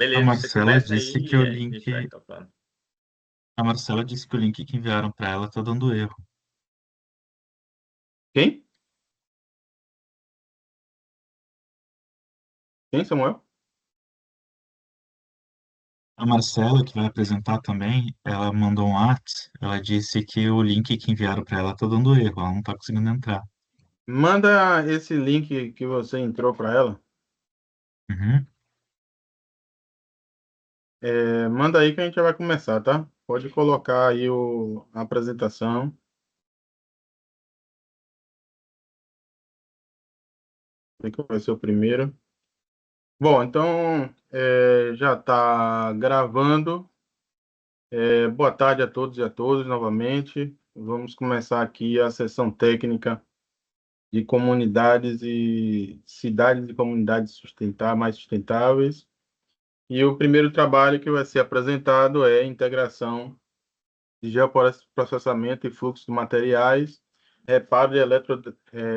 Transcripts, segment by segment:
A Beleza, você Marcela começa disse aí que e o a gente vai link, tocando. a Marcela disse que o link que enviaram para ela tá dando erro. Quem? Quem, Samuel? A Marcela, que vai apresentar também, ela mandou um WhatsApp, ela disse que o link que enviaram para ela tá dando erro, ela não tá conseguindo entrar. Manda esse link que você entrou para ela. Uhum. Manda aí que a gente já vai começar, tá? Pode colocar aí a apresentação. Aí que vai ser o primeiro. Bom, então já está gravando. Boa tarde a todos e a todas novamente. Vamos começar aqui a sessão técnica de comunidades e cidades e comunidades mais sustentáveis. E o primeiro trabalho que vai ser apresentado é a integração de geoprocessamento e fluxo de materiais, reparo de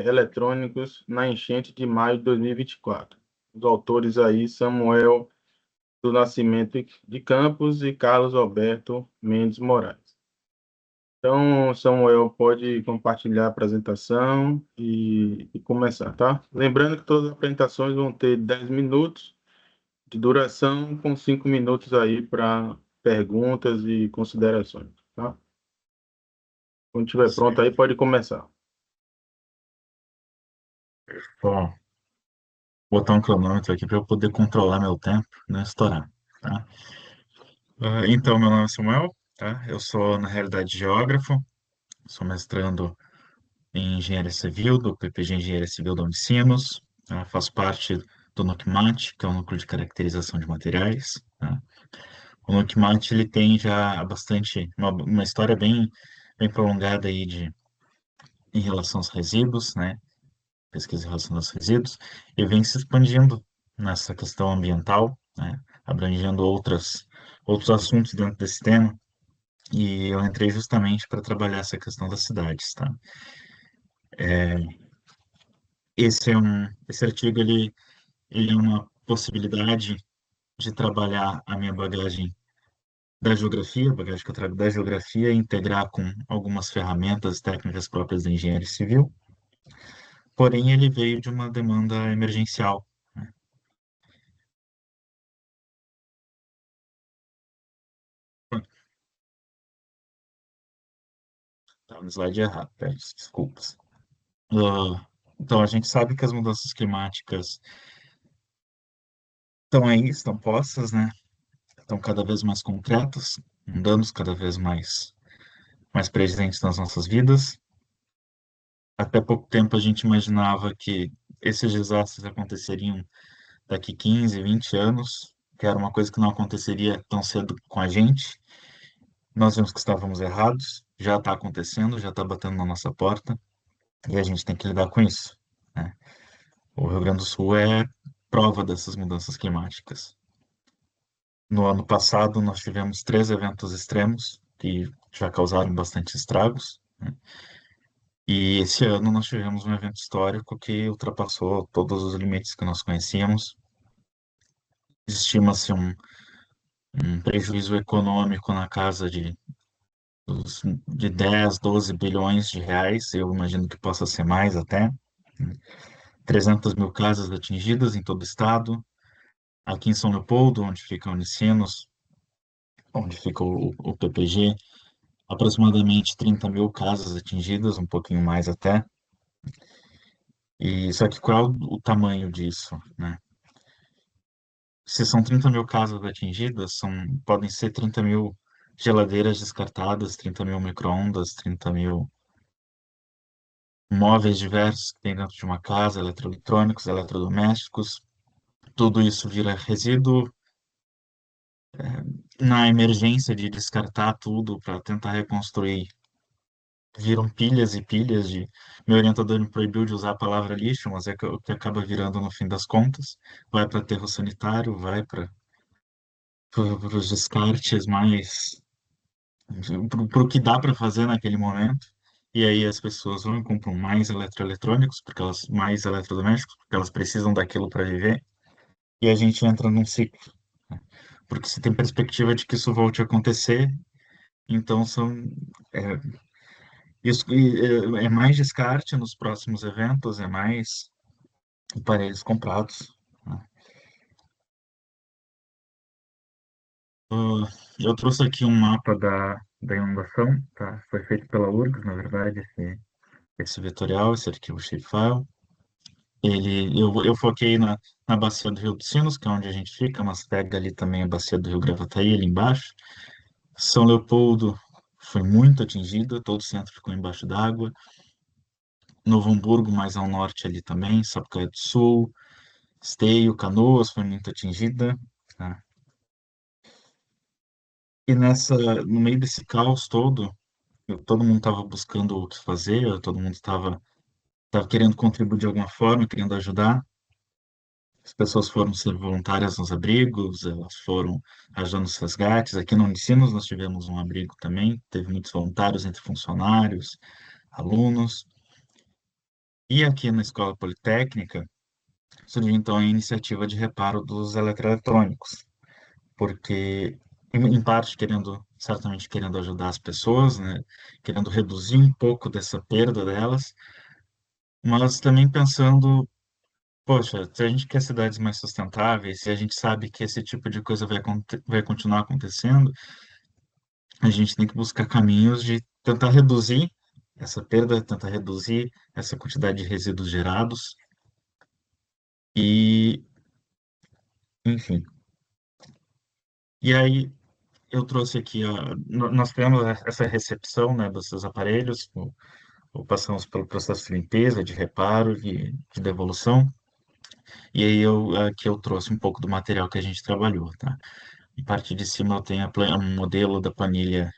eletrônicos na enchente de maio de 2024. Os autores aí, Samuel do Nascimento de Campos e Carlos Alberto Mendes Moraes. Então, Samuel, pode compartilhar a apresentação e começar, tá? Lembrando que todas as apresentações vão ter 10 minutos de duração, com 5 minutos aí para perguntas e considerações, tá? Quando estiver pronto Certo. aí, pode começar. Vou botar um cronômetro aqui para eu poder controlar meu tempo, não estourar, tá? Então, meu nome é Samuel, tá? Eu sou, na realidade, geógrafo, sou mestrando em Engenharia Civil, do PPG Engenharia Civil da Unicinos, tá? Faço parte do NUCMAT, que é o Núcleo de Caracterização de Materiais, tá? O NUCMAT, ele tem já uma história bem prolongada aí em relação aos resíduos, né? Pesquisa em relação aos resíduos, e vem se expandindo nessa questão ambiental, né? Abrangendo outros assuntos dentro desse tema, e eu entrei justamente para trabalhar essa questão das cidades, tá? Esse artigo, ele é uma possibilidade de trabalhar a minha bagagem da geografia, a bagagem que eu trago da geografia, e integrar com algumas ferramentas técnicas próprias da engenharia civil, porém ele veio de uma demanda emergencial, né? Tá no slide errado, peço desculpas. Então, a gente sabe que as mudanças climáticas estão aí, estão postas, né? Estão cada vez mais concretas, com danos cada vez mais presentes nas nossas vidas. Até pouco tempo a gente imaginava que esses desastres aconteceriam daqui 15, 20 anos, que era uma coisa que não aconteceria tão cedo com a gente. Nós vimos que estávamos errados, já está acontecendo, já está batendo na nossa porta, e a gente tem que lidar com isso, né? O Rio Grande do Sul é prova dessas mudanças climáticas. No ano passado, nós tivemos 3 eventos extremos que já causaram bastante estragos, né? E esse ano nós tivemos um evento histórico que ultrapassou todos os limites que nós conhecíamos. Estima-se um prejuízo econômico na casa de 10, 12 bilhões de reais. Eu imagino que possa ser mais até, né? 300 mil casas atingidas em todo o estado. Aqui em São Leopoldo, onde fica a Unicinos, onde fica o PPG, aproximadamente 30 mil casas atingidas, um pouquinho mais até. E só que qual é o tamanho disso, né? Se são 30 mil casas atingidas, podem ser 30 mil geladeiras descartadas, 30 mil micro-ondas, 30 mil móveis diversos que tem dentro de uma casa, eletroeletrônicos, eletrodomésticos. Tudo isso vira resíduo. Na emergência de descartar tudo para tentar reconstruir, viram pilhas e pilhas de. Meu orientador me proibiu de usar a palavra lixo, mas é o que acaba virando no fim das contas. Vai para aterro sanitário, vai para os descartes mais. Para o que dá para fazer naquele momento. E aí as pessoas vão e compram mais eletroeletrônicos, mais eletrodomésticos, porque elas precisam daquilo para viver. E a gente entra num ciclo, Porque se tem perspectiva de que isso volte a acontecer, então é, é mais descarte nos próximos eventos, é mais aparelhos comprados, né? Ah, eu trouxe aqui um mapa da inundação, tá? Foi feito pela URGS, na verdade, esse vetorial, esse arquivo shapefile. Eu foquei na bacia do Rio dos Sinos, que é onde a gente fica, mas pega ali também a bacia do Rio Gravataí, ali embaixo. São Leopoldo foi muito atingida, todo o centro ficou embaixo d'água. Novo Hamburgo, mais ao norte ali também, Sapucaí do Sul, Esteio, Canoas foi muito atingida, tá? E no meio desse caos todo, todo mundo estava buscando o que fazer, todo mundo estava querendo contribuir de alguma forma, querendo ajudar. As pessoas foram ser voluntárias nos abrigos, elas foram ajudando nos resgates. Aqui no Unicinos nós tivemos um abrigo também, teve muitos voluntários entre funcionários, alunos. E aqui na Escola Politécnica surgiu então a iniciativa de reparo dos eletroeletrônicos, porque em parte certamente querendo ajudar as pessoas, né, querendo reduzir um pouco dessa perda delas, mas também pensando, poxa, se a gente quer cidades mais sustentáveis, se a gente sabe que esse tipo de coisa vai continuar acontecendo, a gente tem que buscar caminhos de tentar reduzir essa perda, tentar reduzir essa quantidade de resíduos gerados e, enfim. E aí eu trouxe aqui, nós temos essa recepção, né, desses aparelhos, passamos pelo processo de limpeza, de reparo, de devolução, e aí aqui eu trouxe um pouco do material que a gente trabalhou, tá? Em parte de cima eu tenho um modelo da planilha,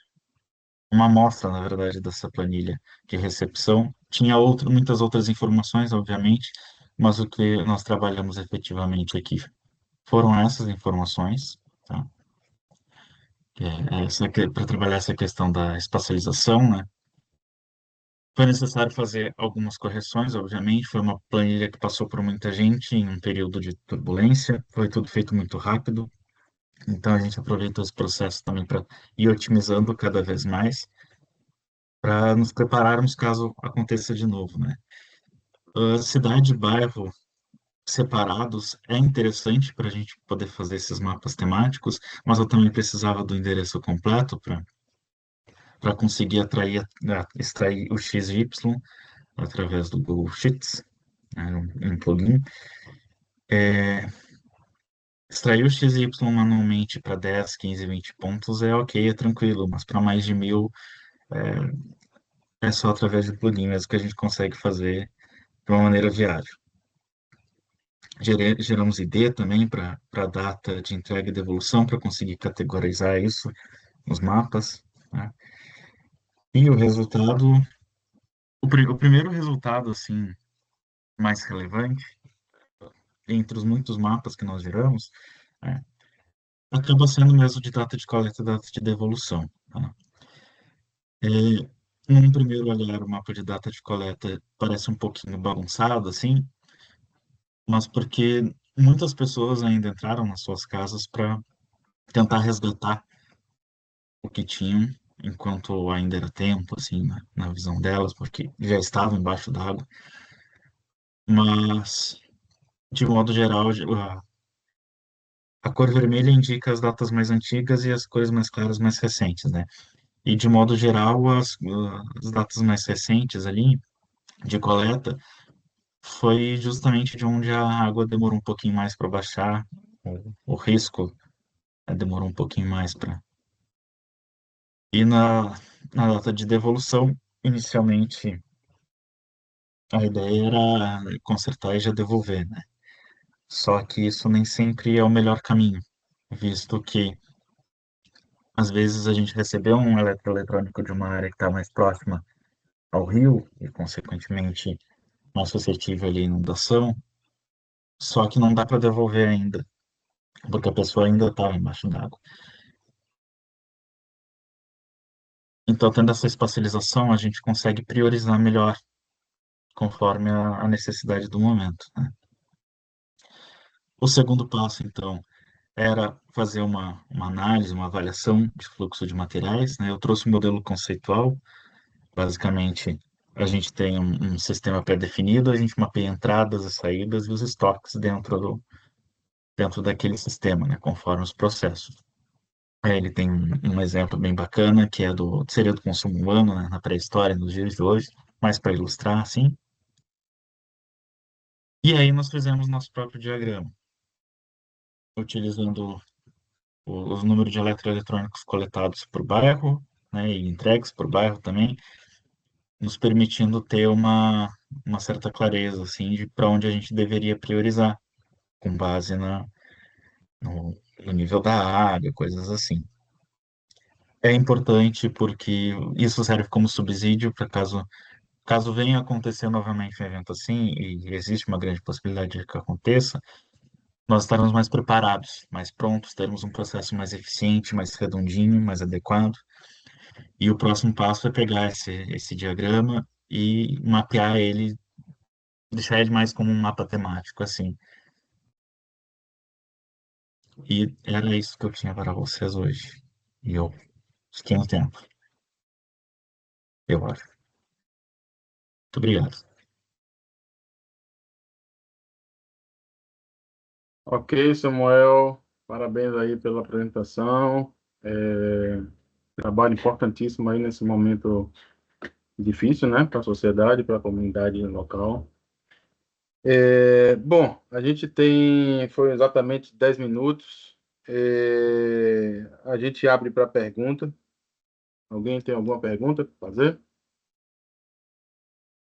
uma amostra, na verdade, dessa planilha de recepção. Tinha muitas outras informações, obviamente, mas o que nós trabalhamos efetivamente aqui foram essas informações, tá? Para trabalhar essa questão da espacialização, né? Foi necessário fazer algumas correções, obviamente. Foi uma planilha que passou por muita gente em um período de turbulência. Foi tudo feito muito rápido. Então, a gente aproveitou esse processo também para ir otimizando cada vez mais, para nos prepararmos caso aconteça de novo, né? Cidade e bairro separados é interessante para a gente poder fazer esses mapas temáticos, mas eu também precisava do endereço completo para conseguir extrair o XY através do Google Sheets, né, um plugin. Extrair o XY manualmente para 10, 15, 20 pontos é ok, é tranquilo, mas para mais de 1.000 é só através de plugin mesmo que a gente consegue fazer de uma maneira viável. Geramos ID também para data de entrega e devolução, para conseguir categorizar isso nos mapas, né? E o resultado, o primeiro resultado, assim, mais relevante, entre os muitos mapas que nós geramos, né, acaba sendo mesmo de data de coleta e data de devolução, tá? É, num primeiro olhar, o mapa de data de coleta parece um pouquinho bagunçado, assim, mas porque muitas pessoas ainda entraram nas suas casas para tentar resgatar o que tinham, enquanto ainda era tempo, assim, na visão delas, porque já estavam embaixo d'água. Mas, de modo geral, a cor vermelha indica as datas mais antigas e as cores mais claras mais recentes, né? E, de modo geral, as datas mais recentes ali, de coleta, foi justamente de onde a água demorou um pouquinho mais para baixar, o risco demorou um pouquinho mais para. E na data de devolução, inicialmente, a ideia era consertar e já devolver, né? Só que isso nem sempre é o melhor caminho, visto que às vezes a gente recebeu um eletroeletrônico de uma área que está mais próxima ao rio e, consequentemente, mais suscetível à inundação, só que não dá para devolver ainda, porque a pessoa ainda estava embaixo d'água. Então, tendo essa espacialização, a gente consegue priorizar melhor conforme a necessidade do momento, né? O segundo passo, então, era fazer uma análise, uma avaliação de fluxo de materiais, né? Eu trouxe um modelo conceitual. Basicamente, a gente tem um sistema pré-definido, a gente mapeia entradas e saídas e os estoques dentro daquele sistema, né? Conforme os processos. Aí ele tem um exemplo bem bacana, que é seria do consumo humano, né? Na pré-história, nos dias de hoje, mais para ilustrar, assim. E aí nós fizemos nosso próprio diagrama, utilizando os números de eletroeletrônicos coletados por bairro, né, e entregues por bairro também, nos permitindo ter uma certa clareza, assim, de para onde a gente deveria priorizar, com base no nível da área, coisas assim. É importante porque isso serve como subsídio para caso venha acontecer novamente um evento assim, e existe uma grande possibilidade de que aconteça, nós estarmos mais preparados, mais prontos, termos um processo mais eficiente, mais redondinho, mais adequado. E o próximo passo é pegar esse diagrama e mapear ele, deixar ele mais como um mapa temático, assim. E era isso que eu tinha para vocês hoje. E eu fiquei no tempo, eu acho. Muito obrigado. Ok, Samuel, parabéns aí pela apresentação. Trabalho importantíssimo aí nesse momento difícil, né, para a sociedade, para a comunidade local. Bom, a gente foi exatamente 10 minutos. A gente abre para pergunta. Alguém tem alguma pergunta para fazer?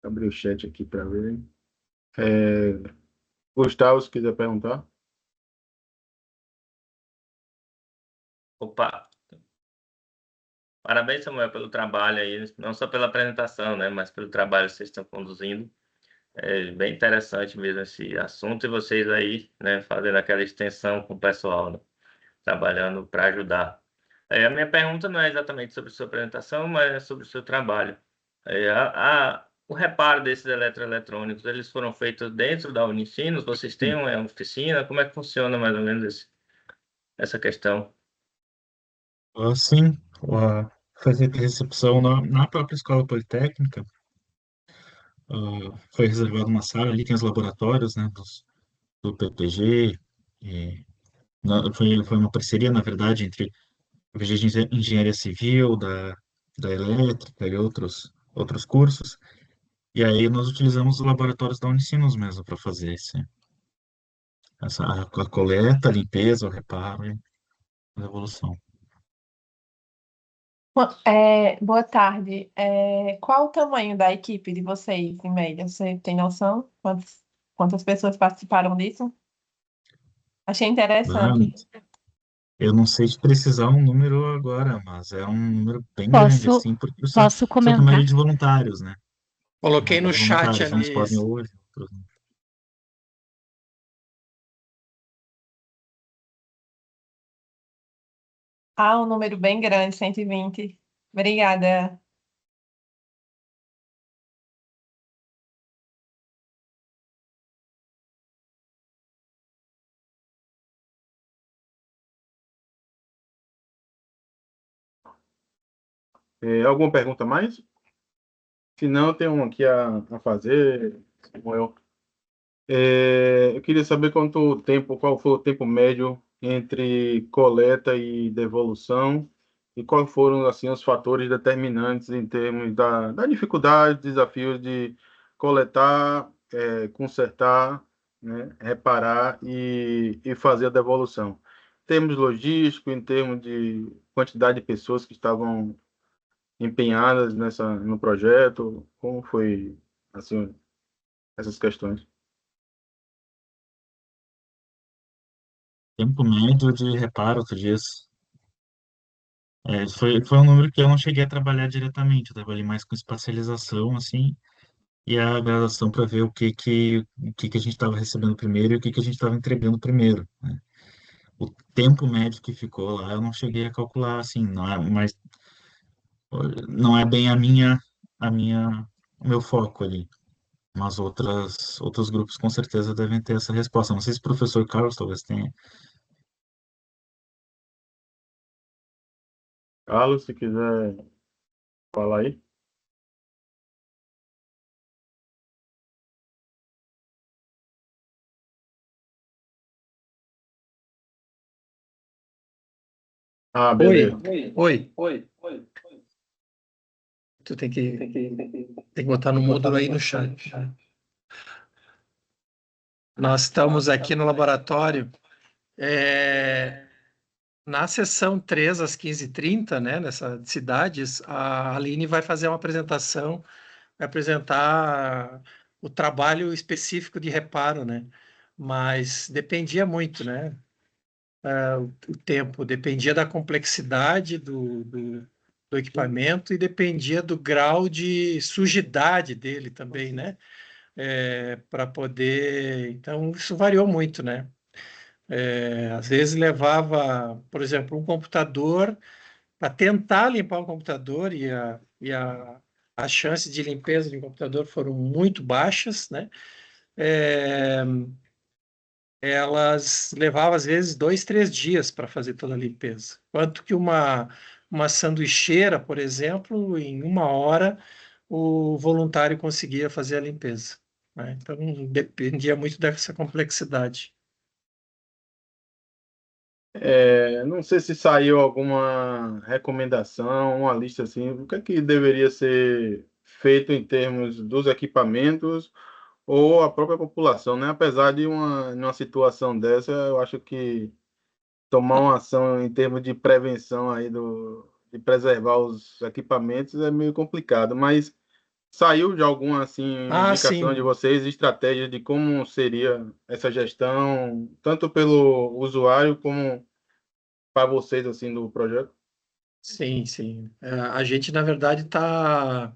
Abrir o chat aqui para ver. É, Gustavo, se quiser perguntar. Opa, parabéns, Samuel, pelo trabalho aí, não só pela apresentação, né, mas pelo trabalho que vocês estão conduzindo. É bem interessante mesmo esse assunto e vocês aí, né, fazendo aquela extensão com o pessoal, né, trabalhando para ajudar. A minha pergunta não é exatamente sobre a sua apresentação, mas é sobre o seu trabalho. O reparo desses eletroeletrônicos, eles foram feitos dentro da Unicinos? Vocês têm uma oficina? Como é que funciona mais ou menos essa questão? Sim, foi feita a recepção na própria Escola Politécnica. Foi reservada uma sala ali, tem os laboratórios, né, do PPG. E, foi uma parceria, na verdade, entre o PPG de Engenharia Civil, da Elétrica e outros cursos. E aí nós utilizamos os laboratórios da Unicinos mesmo para fazer a coleta, a limpeza, o reparo e a devolução. Boa tarde. Qual o tamanho da equipe de vocês, em média? Você tem noção? Quantas pessoas participaram disso? Achei Ah, interessante. eu não sei te precisar um número agora, mas é um número bem grande, Posso, assim, porque posso são a maioria comentar? de voluntários, né? A Coloquei maioria no de chat voluntários, uns ali. podem hoje, outros não. Ah, um número bem grande, 120. Obrigada. Alguma pergunta mais? Se não, eu tenho uma aqui a fazer, Samuel. Eu queria saber qual foi o tempo médio entre coleta e devolução e quais foram assim os fatores determinantes em termos da dificuldade, desafios de coletar, consertar, né, reparar e fazer a devolução. Em termos logísticos, em termos de quantidade de pessoas que estavam empenhadas no projeto, como foi assim essas questões? Tempo médio de reparo, tu diz. Foi um número que eu não cheguei a trabalhar diretamente, eu trabalhei mais com espacialização, assim, e a gradação para ver o que a gente estava recebendo primeiro e o que a gente estava entregando primeiro, né? O tempo médio que ficou lá, eu não cheguei a calcular, assim, não é bem o meu foco ali. Mas outros grupos com certeza devem ter essa resposta. Não sei se o professor Carlos talvez tenha. Carlos, se quiser falar aí. Ah, Oi, beleza. oi. Tu tem que botar no módulo aí no chat. Nós estamos aqui no laboratório, na sessão 3 às 15h30, né, nessa de cidades, a Aline vai fazer uma apresentação, vai apresentar o trabalho específico de reparo, né? Mas dependia muito, né? O tempo dependia da complexidade do equipamento e dependia do grau de sujidade dele também, né? Para poder. Então, isso variou muito, né? Às vezes levava, por exemplo, um computador para tentar limpar um computador as chances de limpeza de um computador foram muito baixas, né? É, elas levavam às vezes 2, 3 dias para fazer toda a limpeza. Quanto que uma sanduicheira, por exemplo, em 1 hora o voluntário conseguia fazer a limpeza, né? Então dependia muito dessa complexidade. Não sei se saiu alguma recomendação, uma lista assim, o que é que deveria ser feito em termos dos equipamentos ou a própria população, né? Apesar de numa situação dessa, eu acho que tomar uma ação em termos de prevenção aí de preservar os equipamentos é meio complicado, mas saiu de alguma assim Ah, indicação de sim, vocês, estratégia de como seria essa gestão, tanto pelo usuário como para vocês assim do projeto? sim, sim. A gente, na verdade, tá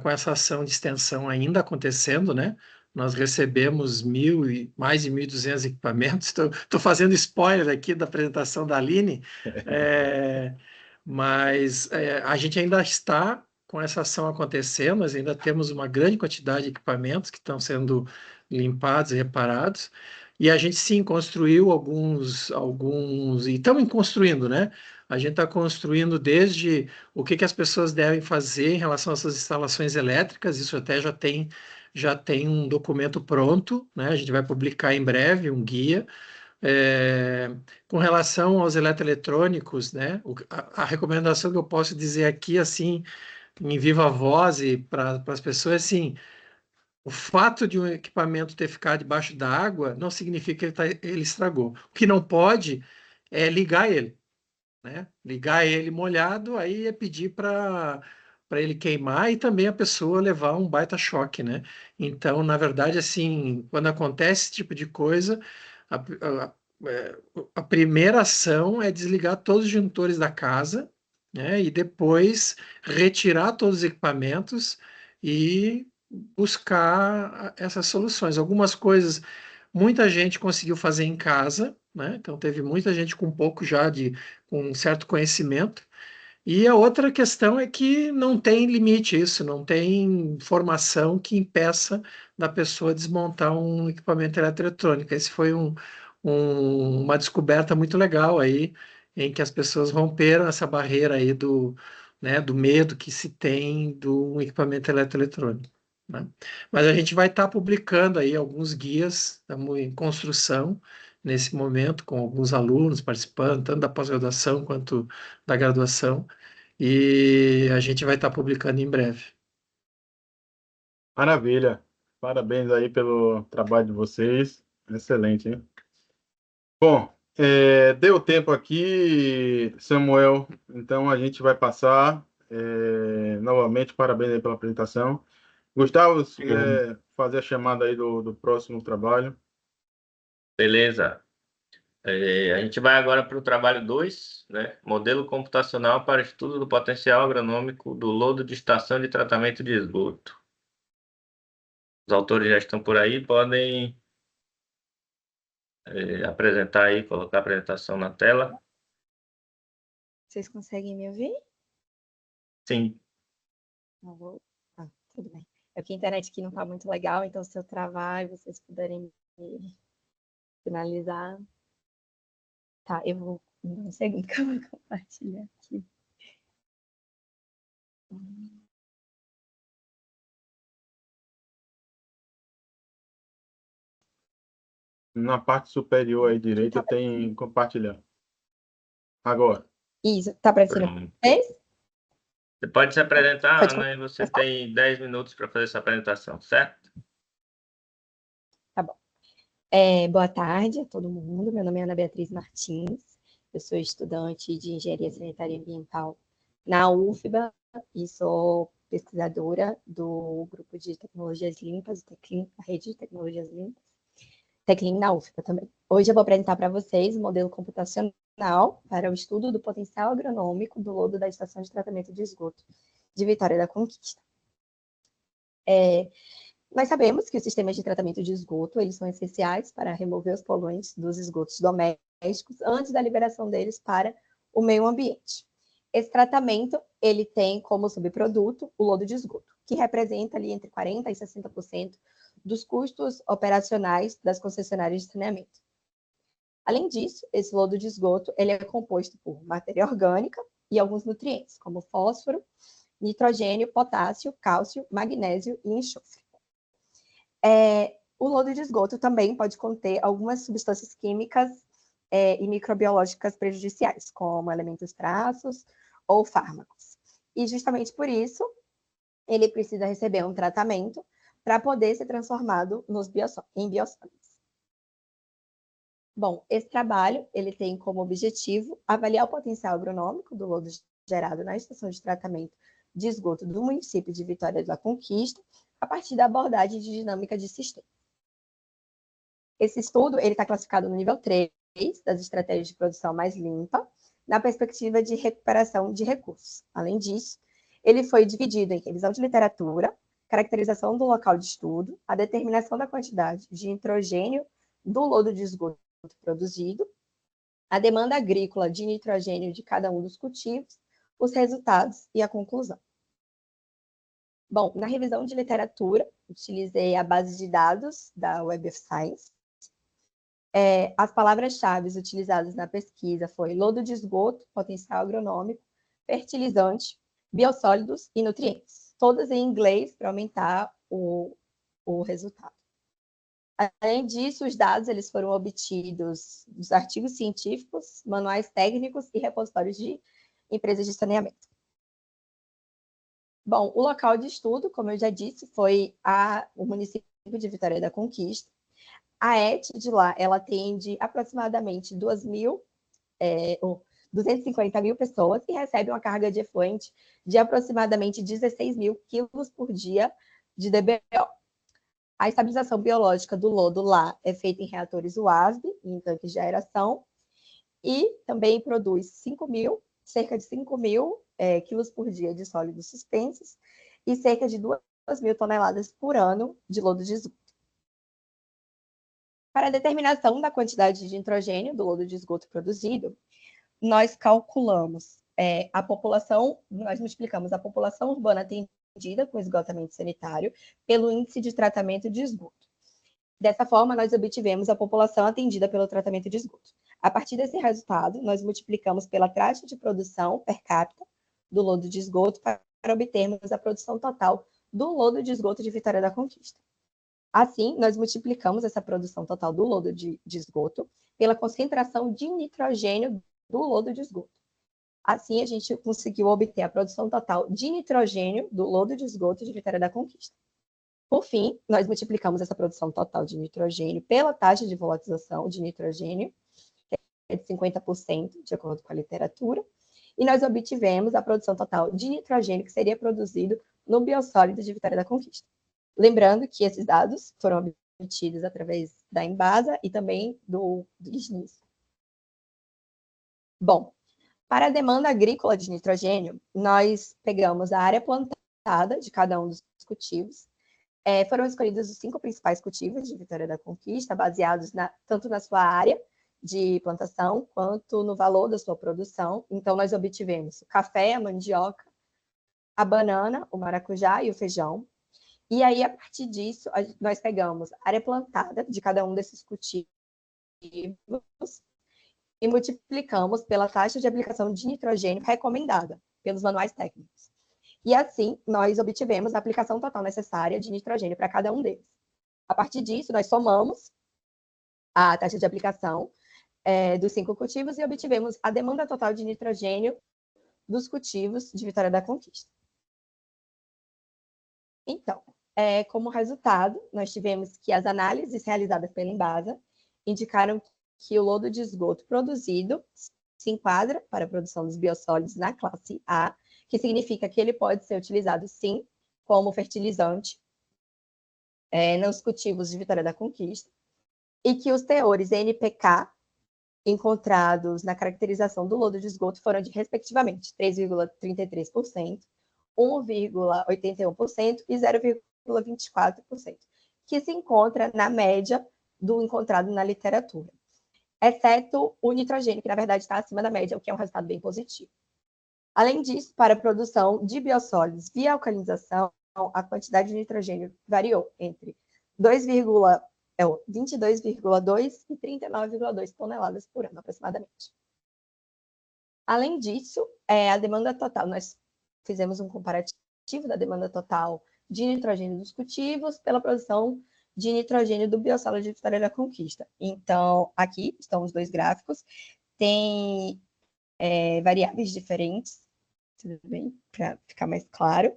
com essa ação de extensão ainda acontecendo, né? Nós recebemos mais de 1.200 equipamentos. Estou fazendo spoiler aqui da apresentação da Aline, é, mas a gente ainda está com essa ação acontecendo, nós ainda temos uma grande quantidade de equipamentos que estão sendo limpados e reparados, e a gente sim construiu alguns, e estamos construindo, né? A gente está construindo desde o que as pessoas devem fazer em relação às suas instalações elétricas, isso até já tem um documento pronto, né? A gente vai publicar em breve um guia. É, com relação aos eletroeletrônicos, né? A recomendação que eu posso dizer aqui, assim, em viva voz e para as pessoas, assim, o fato de um equipamento ter ficado debaixo da água não significa que ele estragou. O que não pode é ligar ele, né? Ligar ele molhado, aí é pedir para ele queimar e também a pessoa levar um baita choque, né? Então, na verdade, assim, quando acontece esse tipo de coisa, a, a- a primeira ação é desligar todos os disjuntores da casa, né? E depois retirar todos os equipamentos e buscar essas soluções. Algumas coisas muita gente conseguiu fazer em casa, né? Então teve muita gente com pouco já com um certo conhecimento. E a outra questão é que não tem limite isso, não tem formação que impeça da pessoa desmontar um equipamento eletroeletrônico. Esse foi uma descoberta muito legal aí, em que as pessoas romperam essa barreira aí né, do medo que se tem do equipamento eletroeletrônico, né? Mas a gente vai estar publicando aí alguns guias, estamos em construção nesse momento, com alguns alunos participando, tanto da pós-graduação quanto da graduação, e a gente vai estar publicando em breve. Maravilha. Parabéns aí pelo trabalho de vocês. Excelente, hein? Bom, deu tempo aqui, Samuel. Então a gente vai passar. Novamente, parabéns aí pela apresentação. Gustavo, se Obrigado. quiser fazer a chamada aí do próximo trabalho. Beleza. A gente vai agora para o trabalho 2, né? Modelo computacional para estudo do potencial agronômico do lodo de estação de tratamento de esgoto. Os autores já estão por aí, podem apresentar aí, colocar a apresentação na tela. Vocês conseguem me ouvir? Sim, Não vou. Ah, tudo bem. É porque a internet aqui não está muito legal, então se eu travar e vocês puderem me finalizar. Tá, eu vou. Um segundo que eu vou compartilhar aqui. Na parte superior aí direita Tá tem compartilhar. Agora. Isso, tá aparecendo Pronto. para vocês? Você pode se apresentar, Pode Ana, e você começar? tem 10 minutos para fazer essa apresentação, certo? Tá bom. Boa tarde a todo mundo. Meu nome é Ana Beatriz Martins. Eu sou estudante de Engenharia Sanitária e Ambiental na UFBA e sou pesquisadora do grupo de tecnologias limpas, o Teclim, a rede de tecnologias limpas, Teclim na UFBA também. Hoje eu vou apresentar para vocês o modelo computacional para o estudo do potencial agronômico do lodo da Estação de Tratamento de Esgoto de Vitória da Conquista. Nós sabemos que os sistemas de tratamento de esgoto eles são essenciais para remover os poluentes dos esgotos domésticos antes da liberação deles para o meio ambiente. Esse tratamento ele tem como subproduto o lodo de esgoto, que representa ali entre 40% e 60% dos custos operacionais das concessionárias de saneamento. Além disso, esse lodo de esgoto ele é composto por matéria orgânica e alguns nutrientes, como fósforo, nitrogênio, potássio, cálcio, magnésio e enxofre. O lodo de esgoto também pode conter algumas substâncias químicas e microbiológicas prejudiciais, como elementos traços ou fármacos. E justamente por isso, ele precisa receber um tratamento para poder ser transformado em biosólidos. Bom, esse trabalho ele tem como objetivo avaliar o potencial agronômico do lodo gerado na estação de tratamento de esgoto do município de Vitória da Conquista, a partir da abordagem de dinâmica de sistema. Esse estudo está classificado no nível 3 das estratégias de produção mais limpa, na perspectiva de recuperação de recursos. Além disso, ele foi dividido em revisão de literatura, caracterização do local de estudo, a determinação da quantidade de nitrogênio do lodo de esgoto produzido, a demanda agrícola de nitrogênio de cada um dos cultivos, os resultados e a conclusão. Bom, na revisão de literatura, utilizei a base de dados da Web of Science. As palavras-chave utilizadas na pesquisa foi lodo de esgoto, potencial agronômico, fertilizante, biossólidos e nutrientes, todas em inglês para aumentar o resultado. Além disso, os dados eles foram obtidos dos artigos científicos, manuais técnicos e repositórios de empresas de saneamento. Bom, o local de estudo, como eu já disse, foi o município de Vitória da Conquista. A ET de lá, ela atende aproximadamente 250 mil pessoas e recebe uma carga de efluente de aproximadamente 16 mil quilos por dia de DBO. A estabilização biológica do lodo lá é feita em reatores UASB, em tanques de aeração, e também produz cerca de 5 mil quilos por dia de sólidos suspensos e cerca de 2 mil toneladas por ano de lodo de esgoto. Para a determinação da quantidade de nitrogênio do lodo de esgoto produzido, nós calculamos a população, nós multiplicamos a população urbana atendida com esgotamento sanitário pelo índice de tratamento de esgoto. Dessa forma, nós obtivemos a população atendida pelo tratamento de esgoto. A partir desse resultado, nós multiplicamos pela taxa de produção per capita do lodo de esgoto para obtermos a produção total do lodo de esgoto de Vitória da Conquista. Assim, nós multiplicamos essa produção total do lodo de esgoto pela concentração de nitrogênio do lodo de esgoto. Assim, a gente conseguiu obter a produção total de nitrogênio do lodo de esgoto de Vitória da Conquista. Por fim, nós multiplicamos essa produção total de nitrogênio pela taxa de volatilização de nitrogênio, que é de 50%, de acordo com a literatura, e nós obtivemos a produção total de nitrogênio que seria produzido no biossólido de Vitória da Conquista. Lembrando que esses dados foram obtidos através da Embasa e também do IGNIS. Bom, para a demanda agrícola de nitrogênio, nós pegamos a área plantada de cada um dos cultivos. Foram escolhidos os 5 principais cultivos de Vitória da Conquista, baseados tanto na sua área de plantação, quanto no valor da sua produção. Então, nós obtivemos o café, a mandioca, a banana, o maracujá e o feijão. E aí, a partir disso, nós pegamos a área plantada de cada um desses cultivos e multiplicamos pela taxa de aplicação de nitrogênio recomendada pelos manuais técnicos. e assim nós obtivemos a aplicação total necessária de nitrogênio para cada um deles. A partir disso, nós somamos a taxa de aplicação dos 5 cultivos e obtivemos a demanda total de nitrogênio dos cultivos de Vitória da Conquista. Então, como resultado, nós tivemos que as análises realizadas pela Embasa indicaram que o lodo de esgoto produzido se enquadra para a produção dos biossólidos na classe A, que significa que ele pode ser utilizado, sim, como fertilizante nos cultivos de Vitória da Conquista, e que os teores NPK encontrados na caracterização do lodo de esgoto foram de, respectivamente, 3,33%, 1,81% e 0,24%, que se encontra na média do encontrado na literatura, exceto o nitrogênio, que na verdade está acima da média, o que é um resultado bem positivo. Além disso, para a produção de biossólidos via alcalinização, a quantidade de nitrogênio variou entre 22,2 e 39,2 toneladas por ano, aproximadamente. Além disso, a demanda total, nós fizemos um comparativo da demanda total de nitrogênio dos cultivos pela produção de nitrogênio do biossólido de Vitória da Conquista. Então, aqui estão os dois gráficos, tem variáveis diferentes, tudo bem? Para ficar mais claro.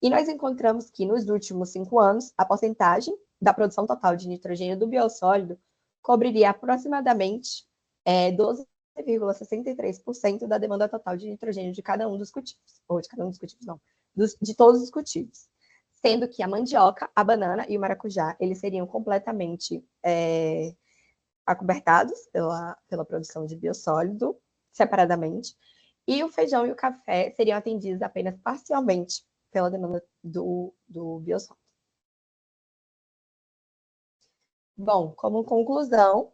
E nós encontramos que nos últimos 5 anos, a porcentagem da produção total de nitrogênio do biossólido cobriria aproximadamente 12,63% da demanda total de nitrogênio de cada um dos cultivos. Ou de cada um dos cultivos, não. De todos os cultivos. Sendo que a mandioca, a banana e o maracujá, eles seriam completamente acobertados pela produção de biossólido, separadamente, e o feijão e o café seriam atendidos apenas parcialmente pela demanda do biossólido. Bom, como conclusão,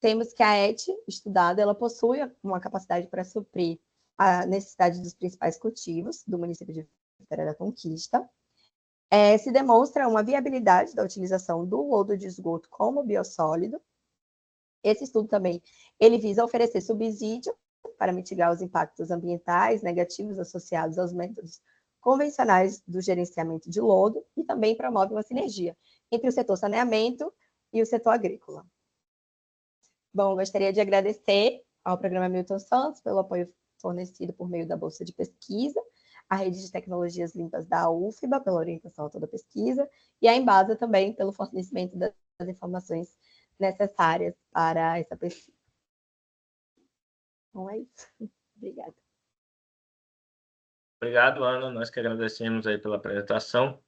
temos que a ET estudada, ela possui uma capacidade para suprir a necessidade dos principais cultivos do município de Vitória da Conquista. Se demonstra uma viabilidade da utilização do lodo de esgoto como biossólido. Esse estudo também, ele visa oferecer subsídio para mitigar os impactos ambientais negativos associados aos métodos convencionais do gerenciamento de lodo e também promove uma sinergia entre o setor saneamento e o setor agrícola. Bom, gostaria de agradecer ao programa Milton Santos pelo apoio fornecido por meio da Bolsa de Pesquisa, a Rede de Tecnologias Limpas da UFBA pela orientação a toda a pesquisa e a Embasa também pelo fornecimento das informações necessárias para essa pesquisa. Bom, é isso. Obrigada. Obrigado, Ana. Nós que agradecemos aí pela apresentação.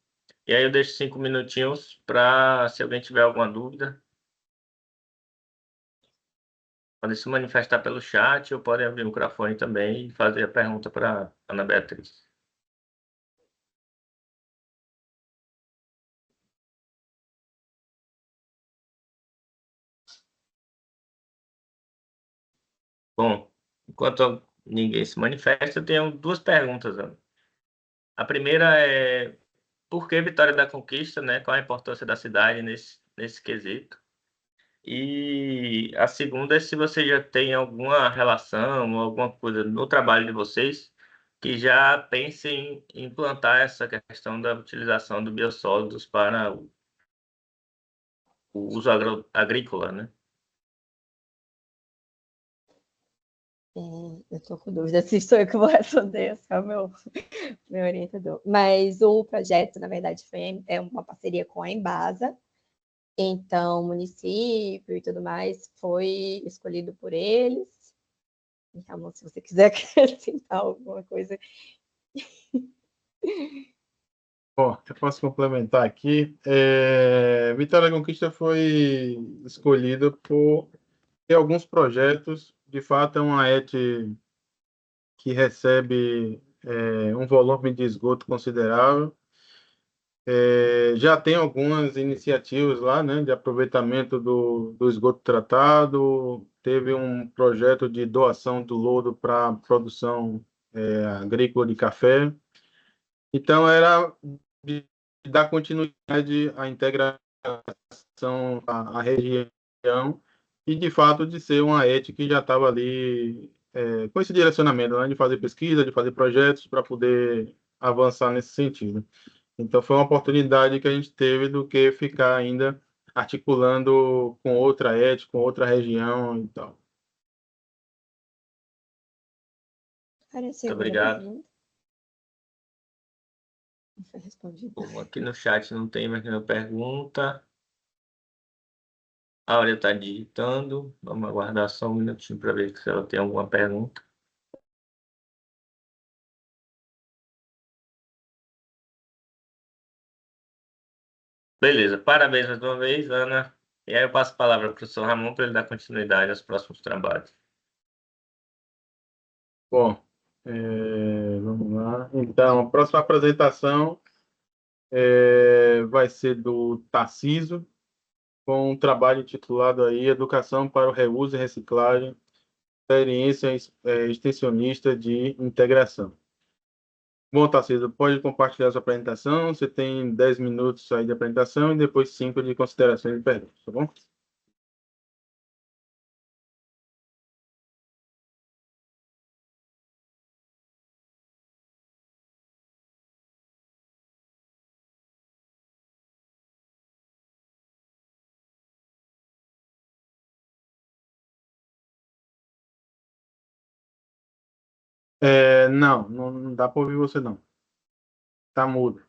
E aí eu deixo 5 minutinhos para, se alguém tiver alguma dúvida, pode se manifestar pelo chat ou pode abrir o microfone também e fazer a pergunta para Ana Beatriz. Bom, enquanto ninguém se manifesta, eu tenho 2 perguntas, Ana. A primeira é por que Vitória da Conquista, né? Qual a importância da cidade nesse quesito? E a segunda é se você já tem alguma relação, alguma coisa no trabalho de vocês que já pensem em implantar essa questão da utilização de biossólidos para o uso agrícola, né? Eu estou com dúvida se sou eu que vou responder, é o meu orientador. Mas o projeto, na verdade, é uma parceria com a Embasa. Então, o município e tudo mais foi escolhido por eles. Então, se você quiser acrescentar alguma coisa. Bom, eu posso complementar aqui. Vitória da Conquista foi escolhido por ter alguns projetos. De fato, é uma ET que recebe um volume de esgoto considerável. Já tem algumas iniciativas lá, né, de aproveitamento do esgoto tratado. Teve um projeto de doação do lodo para produção agrícola de café. Então, era de dar continuidade à integração à região e, de fato, de ser uma ET que já estava ali com esse direcionamento, né, de fazer pesquisa, de fazer projetos para poder avançar nesse sentido. Então, foi uma oportunidade que a gente teve do que ficar ainda articulando com outra ética, com outra região e tal. Para a Muito segunda obrigado. pergunta. Não foi respondido. Bom, aqui no chat não tem mais nenhuma pergunta. A Áurea está digitando. Vamos aguardar só um minutinho para ver se ela tem alguma pergunta. Beleza, parabéns mais uma vez, Ana. E aí eu passo a palavra para o professor Ramon para ele dar continuidade aos próximos trabalhos. Bom, vamos lá. Então, a próxima apresentação vai ser do Tarciso, com um trabalho intitulado aí Educação para o Reuso e Reciclagem, Experiência Extensionista de Integração. Bom, Tarciso, pode compartilhar sua apresentação. Você tem 10 minutos aí de apresentação e depois 5 de considerações e perguntas, tá bom? Não dá para ouvir você, não. Tá mudo.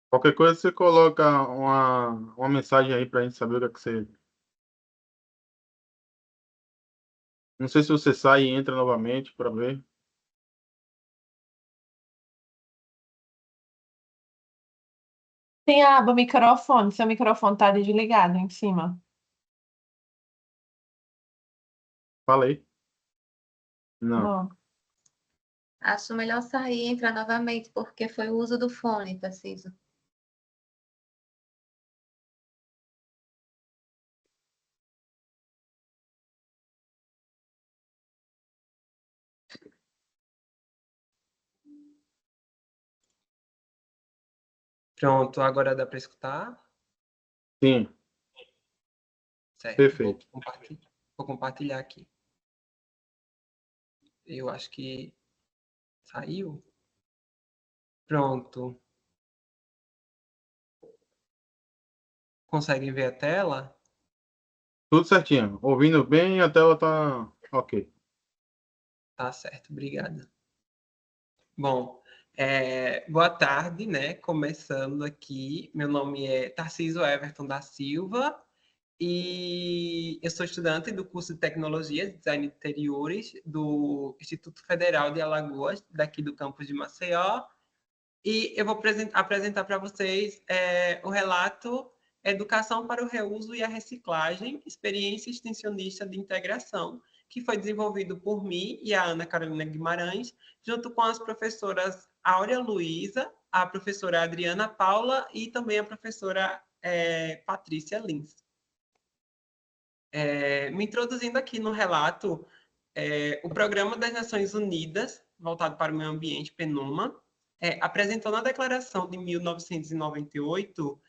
Qualquer coisa, você coloca uma mensagem aí para a gente saber o que é que você... Não sei se você sai e entra novamente para ver. Tem a aba microfone, seu microfone tá desligado em cima. Fala aí. Não. Bom, Acho melhor sair e entrar novamente, porque foi o uso do fone, Tarciso. Pronto, agora dá para escutar? Sim, Certo. perfeito. Vou compartilhar aqui. Eu acho que saiu. Pronto. Conseguem ver a tela? Tudo certinho. Ouvindo bem, a tela tá ok. Tá certo, obrigado. Bom, boa tarde, né? Começando aqui, meu nome é Tarciso Everton da Silva e eu sou estudante do curso de Tecnologia e Design de Interiores do Instituto Federal de Alagoas, daqui do campus de Maceió, e eu vou apresentar para vocês o relato Educação para o Reuso e a Reciclagem, Experiência Extensionista de Integração, que foi desenvolvido por mim e a Ana Carolina Guimarães, junto com as professoras Áurea Luísa, a professora Adriana Paula e também a professora Patrícia Lins. Me introduzindo aqui no relato, o Programa das Nações Unidas, voltado para o meio ambiente, PNUMA, apresentou na Declaração de 1998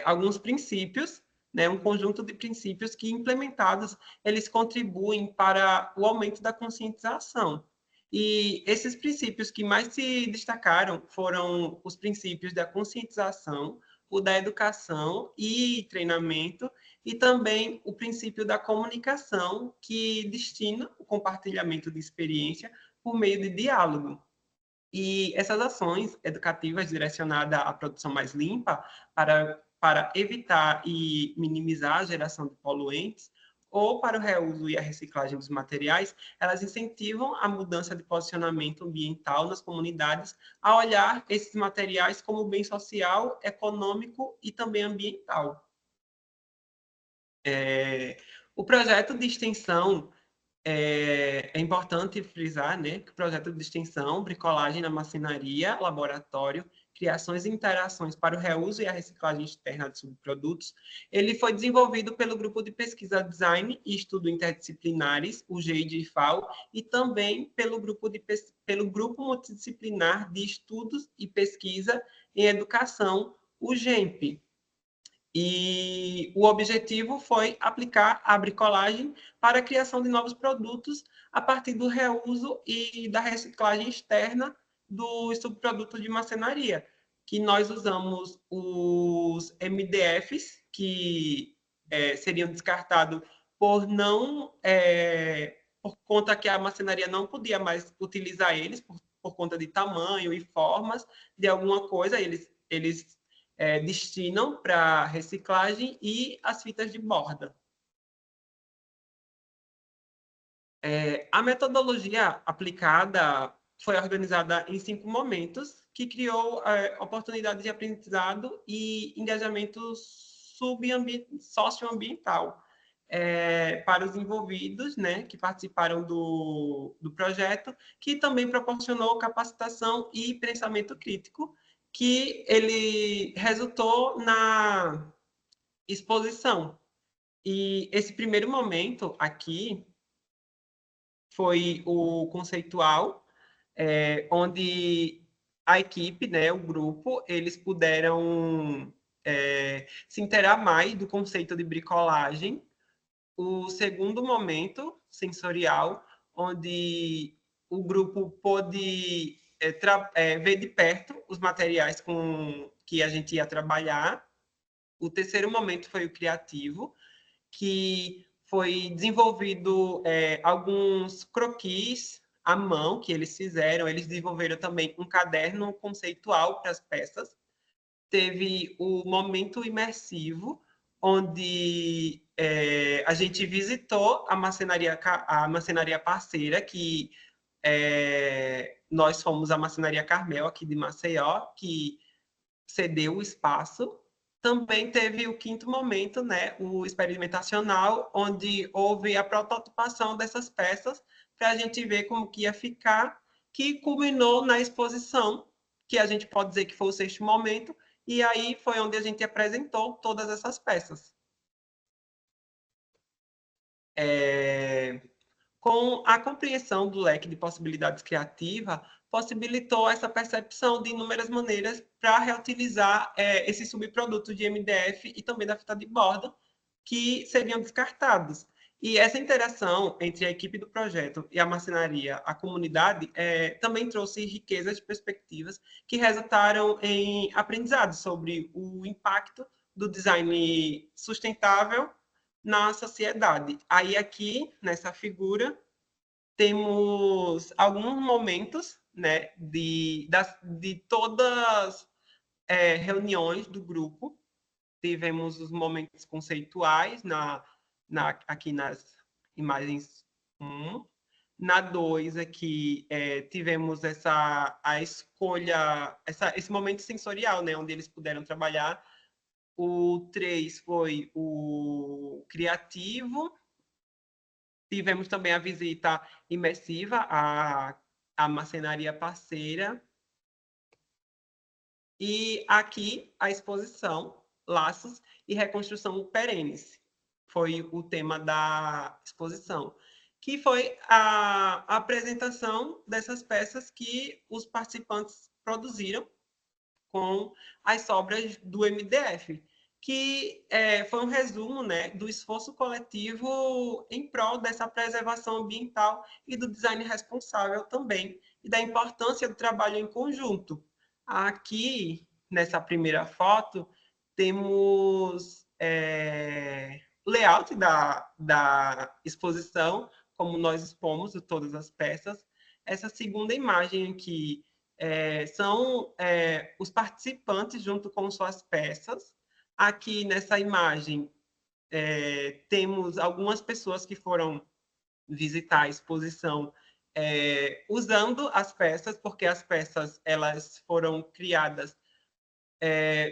alguns princípios, né, um conjunto de princípios que, implementados, eles contribuem para o aumento da conscientização. E esses princípios que mais se destacaram foram os princípios da conscientização, o da educação e treinamento, e também o princípio da comunicação, que destina o compartilhamento de experiência por meio de diálogo. E essas ações educativas direcionadas à produção mais limpa, para evitar e minimizar a geração de poluentes, ou para o reuso e a reciclagem dos materiais, elas incentivam a mudança de posicionamento ambiental nas comunidades a olhar esses materiais como bem social, econômico e também ambiental. O projeto de extensão é importante frisar, né, que o projeto de extensão, bricolagem na marcenaria, laboratório, criações e interações para o reuso e a reciclagem externa de subprodutos, ele foi desenvolvido pelo Grupo de Pesquisa Design e Estudo Interdisciplinares, o GIDFAO, e também pelo Grupo Multidisciplinar de Estudos e Pesquisa em Educação, o GEMP. E o objetivo foi aplicar a bricolagem para a criação de novos produtos a partir do reuso e da reciclagem externa dos subprodutos de marcenaria, que nós usamos os MDFs, que seriam descartados por não por conta que a marcenaria não podia mais utilizar eles por conta de tamanho e formas de alguma coisa, eles destinam para reciclagem, e as fitas de borda. A metodologia aplicada foi organizada em 5 momentos, que criou oportunidades de aprendizado e engajamento socioambiental para os envolvidos, né, que participaram do projeto, que também proporcionou capacitação e pensamento crítico, que ele resultou na exposição. E esse primeiro momento aqui foi o conceitual, onde a equipe, né, o grupo, eles puderam se inteirar mais do conceito de bricolagem. O segundo momento, sensorial, onde o grupo pôde ver de perto os materiais com que a gente ia trabalhar. O terceiro momento foi o criativo, que foi desenvolvido alguns croquis à mão que eles fizeram. Eles desenvolveram também um caderno conceitual para as peças. Teve o momento imersivo, onde a gente visitou a marcenaria parceira, que nós fomos a Marcenaria Carmel, aqui de Maceió, que cedeu o espaço. Também teve o quinto momento, né, o experimentacional, onde houve a prototipação dessas peças para a gente ver como que ia ficar, que culminou na exposição, que a gente pode dizer que foi o sexto momento, e aí foi onde a gente apresentou todas essas peças. Com a compreensão do leque de possibilidades criativas, possibilitou essa percepção de inúmeras maneiras para reutilizar esses subprodutos de MDF e também da fita de borda, que seriam descartados. E essa interação entre a equipe do projeto e a marcenaria, a comunidade, também trouxe riqueza de perspectivas que resultaram em aprendizados sobre o impacto do design sustentável na sociedade. Aí aqui, nessa figura, temos alguns momentos, né, de todas reuniões do grupo. Tivemos os momentos conceituais aqui nas imagens 1. Na 2, aqui, tivemos a escolha, esse momento sensorial, né, onde eles puderam trabalhar. O 3 foi o criativo. Tivemos também a visita imersiva à marcenaria parceira. E aqui a exposição Laços e Reconstrução Perenes. Foi o tema da exposição, que foi a apresentação dessas peças que os participantes produziram com as sobras do MDF, que foi um resumo, né, do esforço coletivo em prol dessa preservação ambiental e do design responsável também, e da importância do trabalho em conjunto. Aqui, nessa primeira foto, temos o layout da exposição, como nós expomos de todas as peças. Essa segunda imagem aqui são os participantes junto com suas peças. Aqui nessa imagem temos algumas pessoas que foram visitar a exposição usando as peças, porque as peças elas foram criadas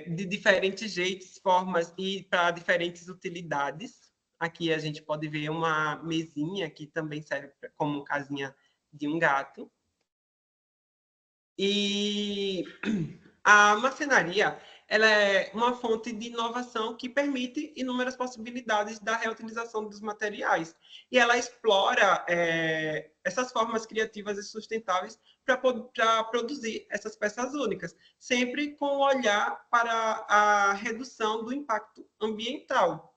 de diferentes jeitos, formas e para diferentes utilidades. Aqui a gente pode ver uma mesinha que também serve como casinha de um gato. E a marcenaria, ela é uma fonte de inovação que permite inúmeras possibilidades da reutilização dos materiais. E ela explora essas formas criativas e sustentáveis para produzir essas peças únicas, sempre com o olhar para a redução do impacto ambiental.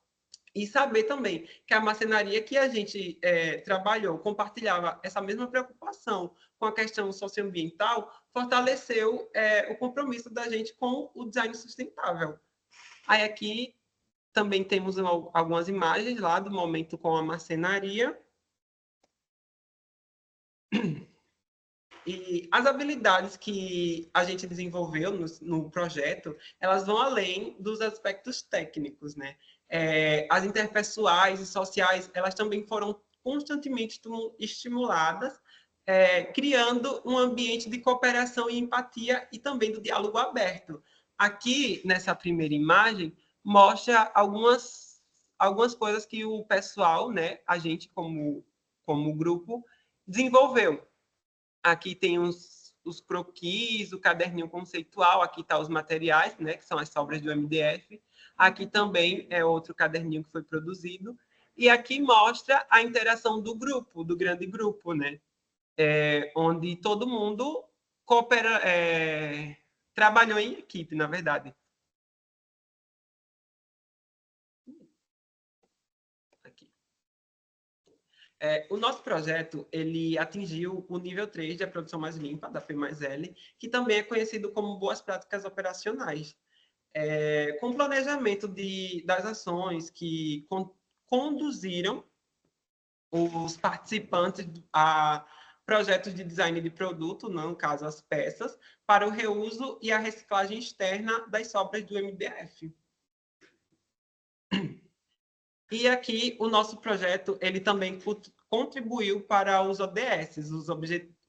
E saber também que a marcenaria que a gente trabalhou, compartilhava essa mesma preocupação com a questão socioambiental, fortaleceu o compromisso da gente com o design sustentável. Aí aqui também temos algumas imagens lá do momento com a marcenaria. E as habilidades que a gente desenvolveu no projeto, elas vão além dos aspectos técnicos, né? As interpessoais e sociais, elas também foram constantemente estimuladas, criando um ambiente de cooperação e empatia e também do diálogo aberto. Aqui, nessa primeira imagem, mostra algumas coisas que o pessoal, né, a gente como grupo, desenvolveu. Aqui tem os croquis, o caderninho conceitual, aqui está os materiais, né, que são as sobras do MDF. Aqui também é outro caderninho que foi produzido. E aqui mostra a interação do grupo, do grande grupo, né, onde todo mundo coopera, trabalhou em equipe, na verdade. Aqui. O nosso projeto ele atingiu o nível 3 de produção mais limpa, da P+L, que também é conhecido como boas práticas operacionais, com planejamento das ações que conduziram os participantes a projetos de design de produto, no caso as peças, para o reuso e a reciclagem externa das sobras do MDF. E aqui o nosso projeto ele também contribuiu para os ODS,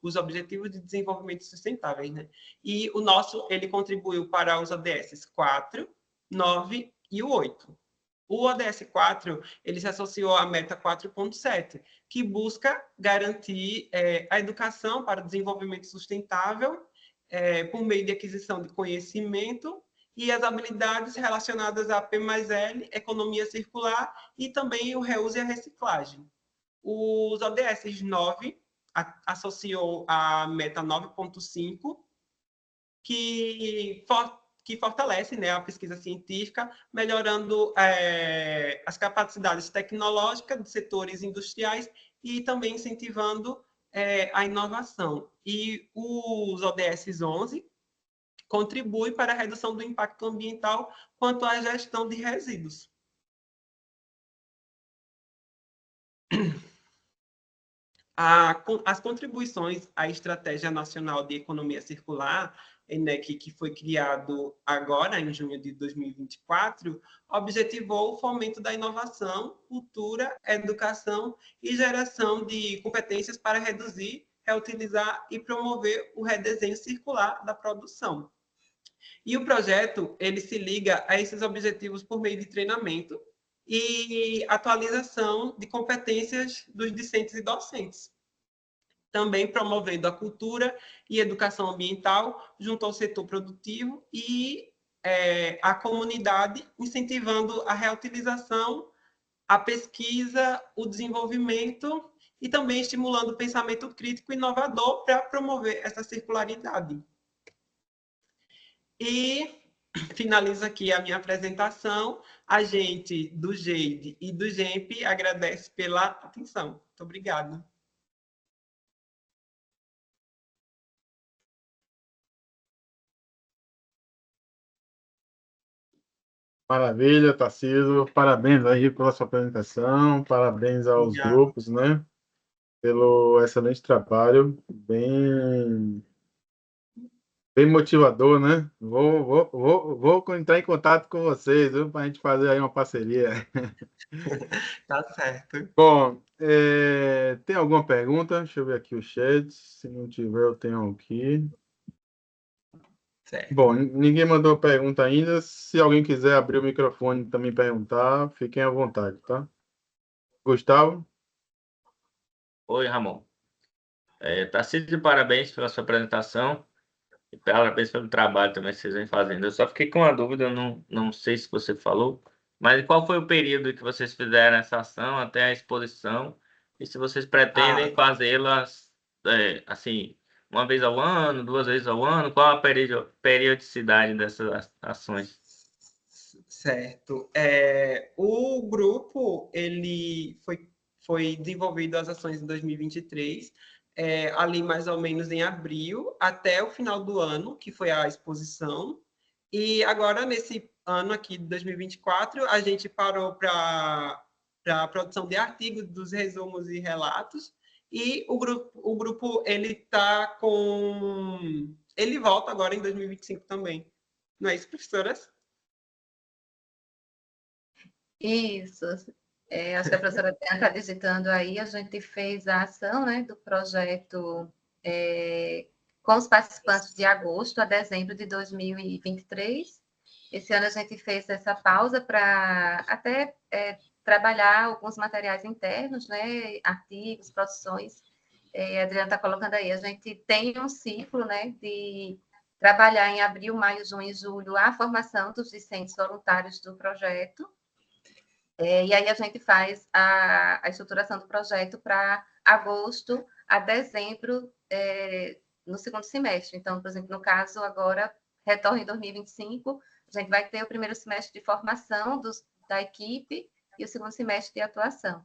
os Objetivos de Desenvolvimento Sustentáveis, né? E o nosso ele contribuiu para os ODS 4, 9 e o 8. O ODS 4 ele se associou à meta 4.7, que busca garantir a educação para o desenvolvimento sustentável por meio de aquisição de conhecimento e as habilidades relacionadas a P+L, economia circular e também o reuso e a reciclagem. Os ODS 9 associou a meta 9.5, que fortalece, né, a pesquisa científica, melhorando as capacidades tecnológicas de setores industriais e também incentivando a inovação. E os ODS 11 contribui para a redução do impacto ambiental quanto à gestão de resíduos. As contribuições à Estratégia Nacional de Economia Circular, né, que foi criado agora, em junho de 2024, objetivou o fomento da inovação, cultura, educação e geração de competências para reduzir, reutilizar e promover o redesenho circular da produção. E o projeto ele se liga a esses objetivos por meio de treinamento e atualização de competências dos discentes e docentes. Também promovendo a cultura e educação ambiental junto ao setor produtivo e a comunidade, incentivando a reutilização, a pesquisa, o desenvolvimento e também estimulando o pensamento crítico e inovador para promover essa circularidade. E finalizo aqui a minha apresentação. A gente do GEIDE e do GEMP agradece pela atenção. Muito obrigado. Maravilha, Tarcísio. Parabéns aí pela sua apresentação. Parabéns aos Obrigado. grupos, né? Pelo excelente trabalho. Bem motivador, né? Vou entrar em contato com vocês, para a gente fazer aí uma parceria. Tá certo. Bom, tem alguma pergunta? Deixa eu ver aqui o chat. Se não tiver, eu tenho aqui. Certo. Bom, ninguém mandou pergunta ainda. Se alguém quiser abrir o microfone e também perguntar, fiquem à vontade, tá? Gustavo? Oi, Ramon. Tarcísio, parabéns pela sua apresentação. E parabéns pelo trabalho também que vocês vêm fazendo. Eu só fiquei com uma dúvida, eu não sei se você falou, mas qual foi o período que vocês fizeram essa ação até a exposição? E se vocês pretendem fazê-las, assim, uma vez ao ano, duas vezes ao ano? Qual a periodicidade dessas ações? Certo. O grupo, ele foi desenvolvido as ações em 2023, ali mais ou menos em abril, até o final do ano, que foi a exposição. E agora, nesse ano aqui de 2024, a gente parou para a produção de artigos, dos resumos e relatos, e o grupo ele tá com... Ele volta agora em 2025 também. Não é isso, professoras? Isso. Acho que a professora está digitando aí, a gente fez a ação, né, do projeto com os participantes de agosto a dezembro de 2023. Esse ano a gente fez essa pausa para até trabalhar alguns materiais internos, né, artigos, produções. A Adriana está colocando aí, a gente tem um ciclo, né, de trabalhar em abril, maio, junho e julho a formação dos discentes voluntários do projeto. E aí a gente faz a estruturação do projeto para agosto a dezembro, no segundo semestre. Então, por exemplo, no caso agora, retorno em 2025, a gente vai ter o primeiro semestre de formação da equipe e o segundo semestre de atuação.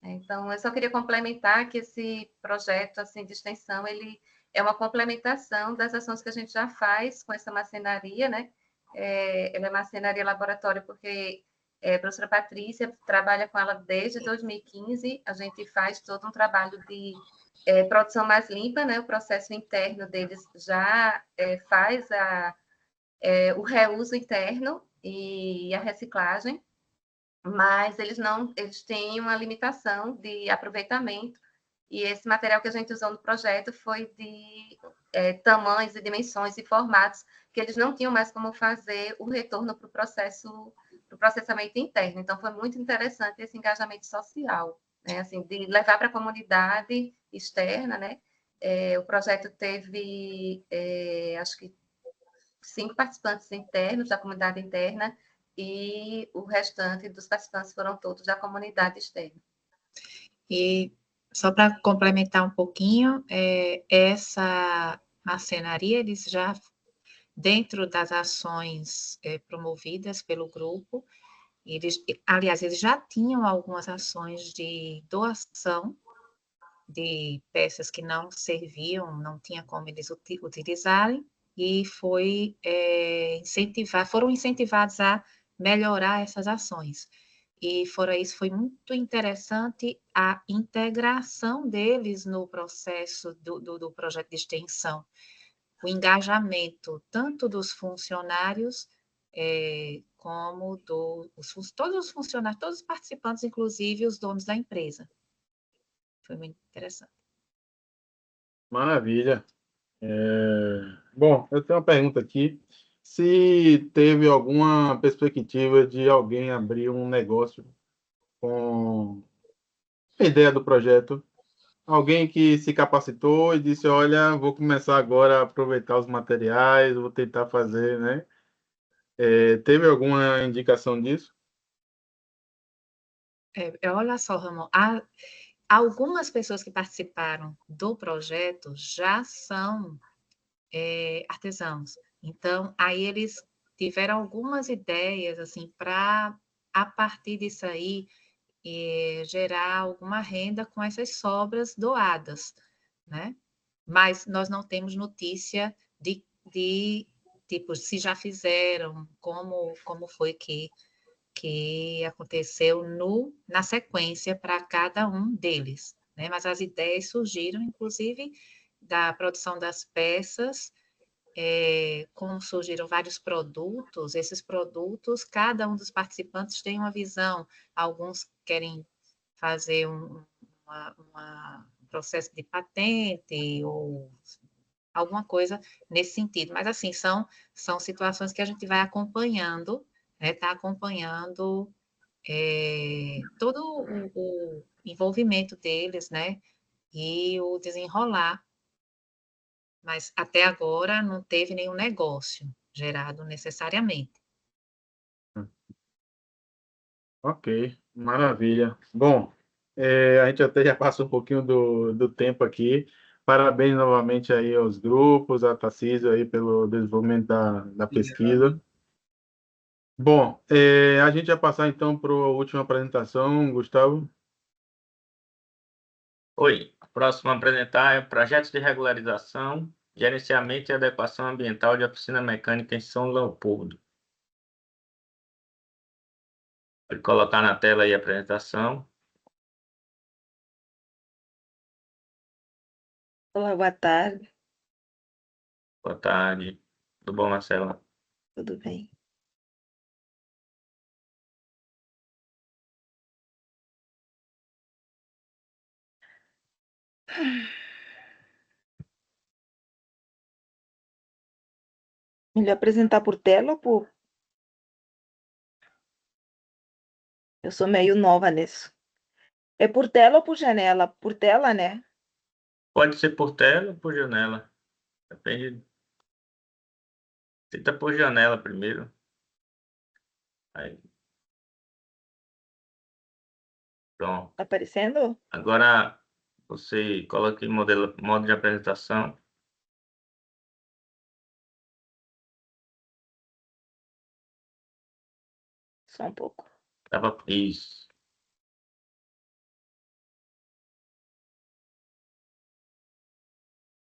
Então, eu só queria complementar que esse projeto assim, de extensão, ele é uma complementação das ações que a gente já faz com essa marcenaria, né? Ela é marcenaria laboratório porque a professora Patrícia trabalha com ela desde 2015, a gente faz todo um trabalho de produção mais limpa, né? O processo interno deles já faz o reuso interno e a reciclagem, mas eles têm uma limitação de aproveitamento, e esse material que a gente usou no projeto foi de tamanhos e dimensões e formatos que eles não tinham mais como fazer o retorno para o processamento interno. Então, foi muito interessante esse engajamento social, né? Assim, de levar para a comunidade externa, né? O projeto teve, acho que 5 participantes internos da comunidade interna, e o restante dos participantes foram todos da comunidade externa. E só para complementar um pouquinho, essa marcenaria, eles já, dentro das ações promovidas pelo grupo, aliás, eles já tinham algumas ações de doação de peças que não serviam, não tinha como eles utilizarem, e foram incentivados a melhorar essas ações. E fora isso, foi muito interessante a integração deles no processo do projeto de extensão, o engajamento tanto dos funcionários como todos os funcionários, todos os participantes, inclusive os donos da empresa. Foi muito interessante. Maravilha. Bom, eu tenho uma pergunta aqui. Se teve alguma perspectiva de alguém abrir um negócio com a ideia do projeto, alguém que se capacitou e disse, olha, vou começar agora a aproveitar os materiais, vou tentar fazer, né? Teve alguma indicação disso? Olha só, Ramon, algumas pessoas que participaram do projeto já são artesãos. Então, aí eles tiveram algumas ideias, assim, para, a partir disso aí, gerar alguma renda com essas sobras doadas, né? Mas nós não temos notícia de tipo, se já fizeram, como foi que aconteceu na sequência para cada um deles, né? Mas as ideias surgiram, inclusive, da produção das peças, como surgiram vários produtos, esses produtos, cada um dos participantes tem uma visão, alguns querem fazer um processo de patente ou alguma coisa nesse sentido, mas assim, são situações que a gente vai acompanhando, né? Tá acompanhando todo o envolvimento deles, né? E o desenrolar mas até agora não teve nenhum negócio gerado necessariamente. Ok, maravilha. Bom, a gente até já passou um pouquinho do tempo aqui. Parabéns novamente aí aos grupos, a Tarcísio aí pelo desenvolvimento da pesquisa. Bom, a gente vai passar então para a última apresentação, Gustavo. Oi, o próximo a apresentar é Projetos de Regularização, Gerenciamento e Adequação Ambiental de Oficina Mecânica em São Leopoldo. Pode colocar na tela aí a apresentação. Olá, boa tarde, Boa tarde. Tudo bom, Marcela? tudo bem? Melhor apresentar por tela ou por... Eu sou meio nova nisso. É por tela ou por janela? Por tela, né? Pode ser por tela ou por janela. Depende. Tenta por janela primeiro. Aí, pronto. Tá aparecendo? Agora você coloca em modo de apresentação. Só um pouco. Isso.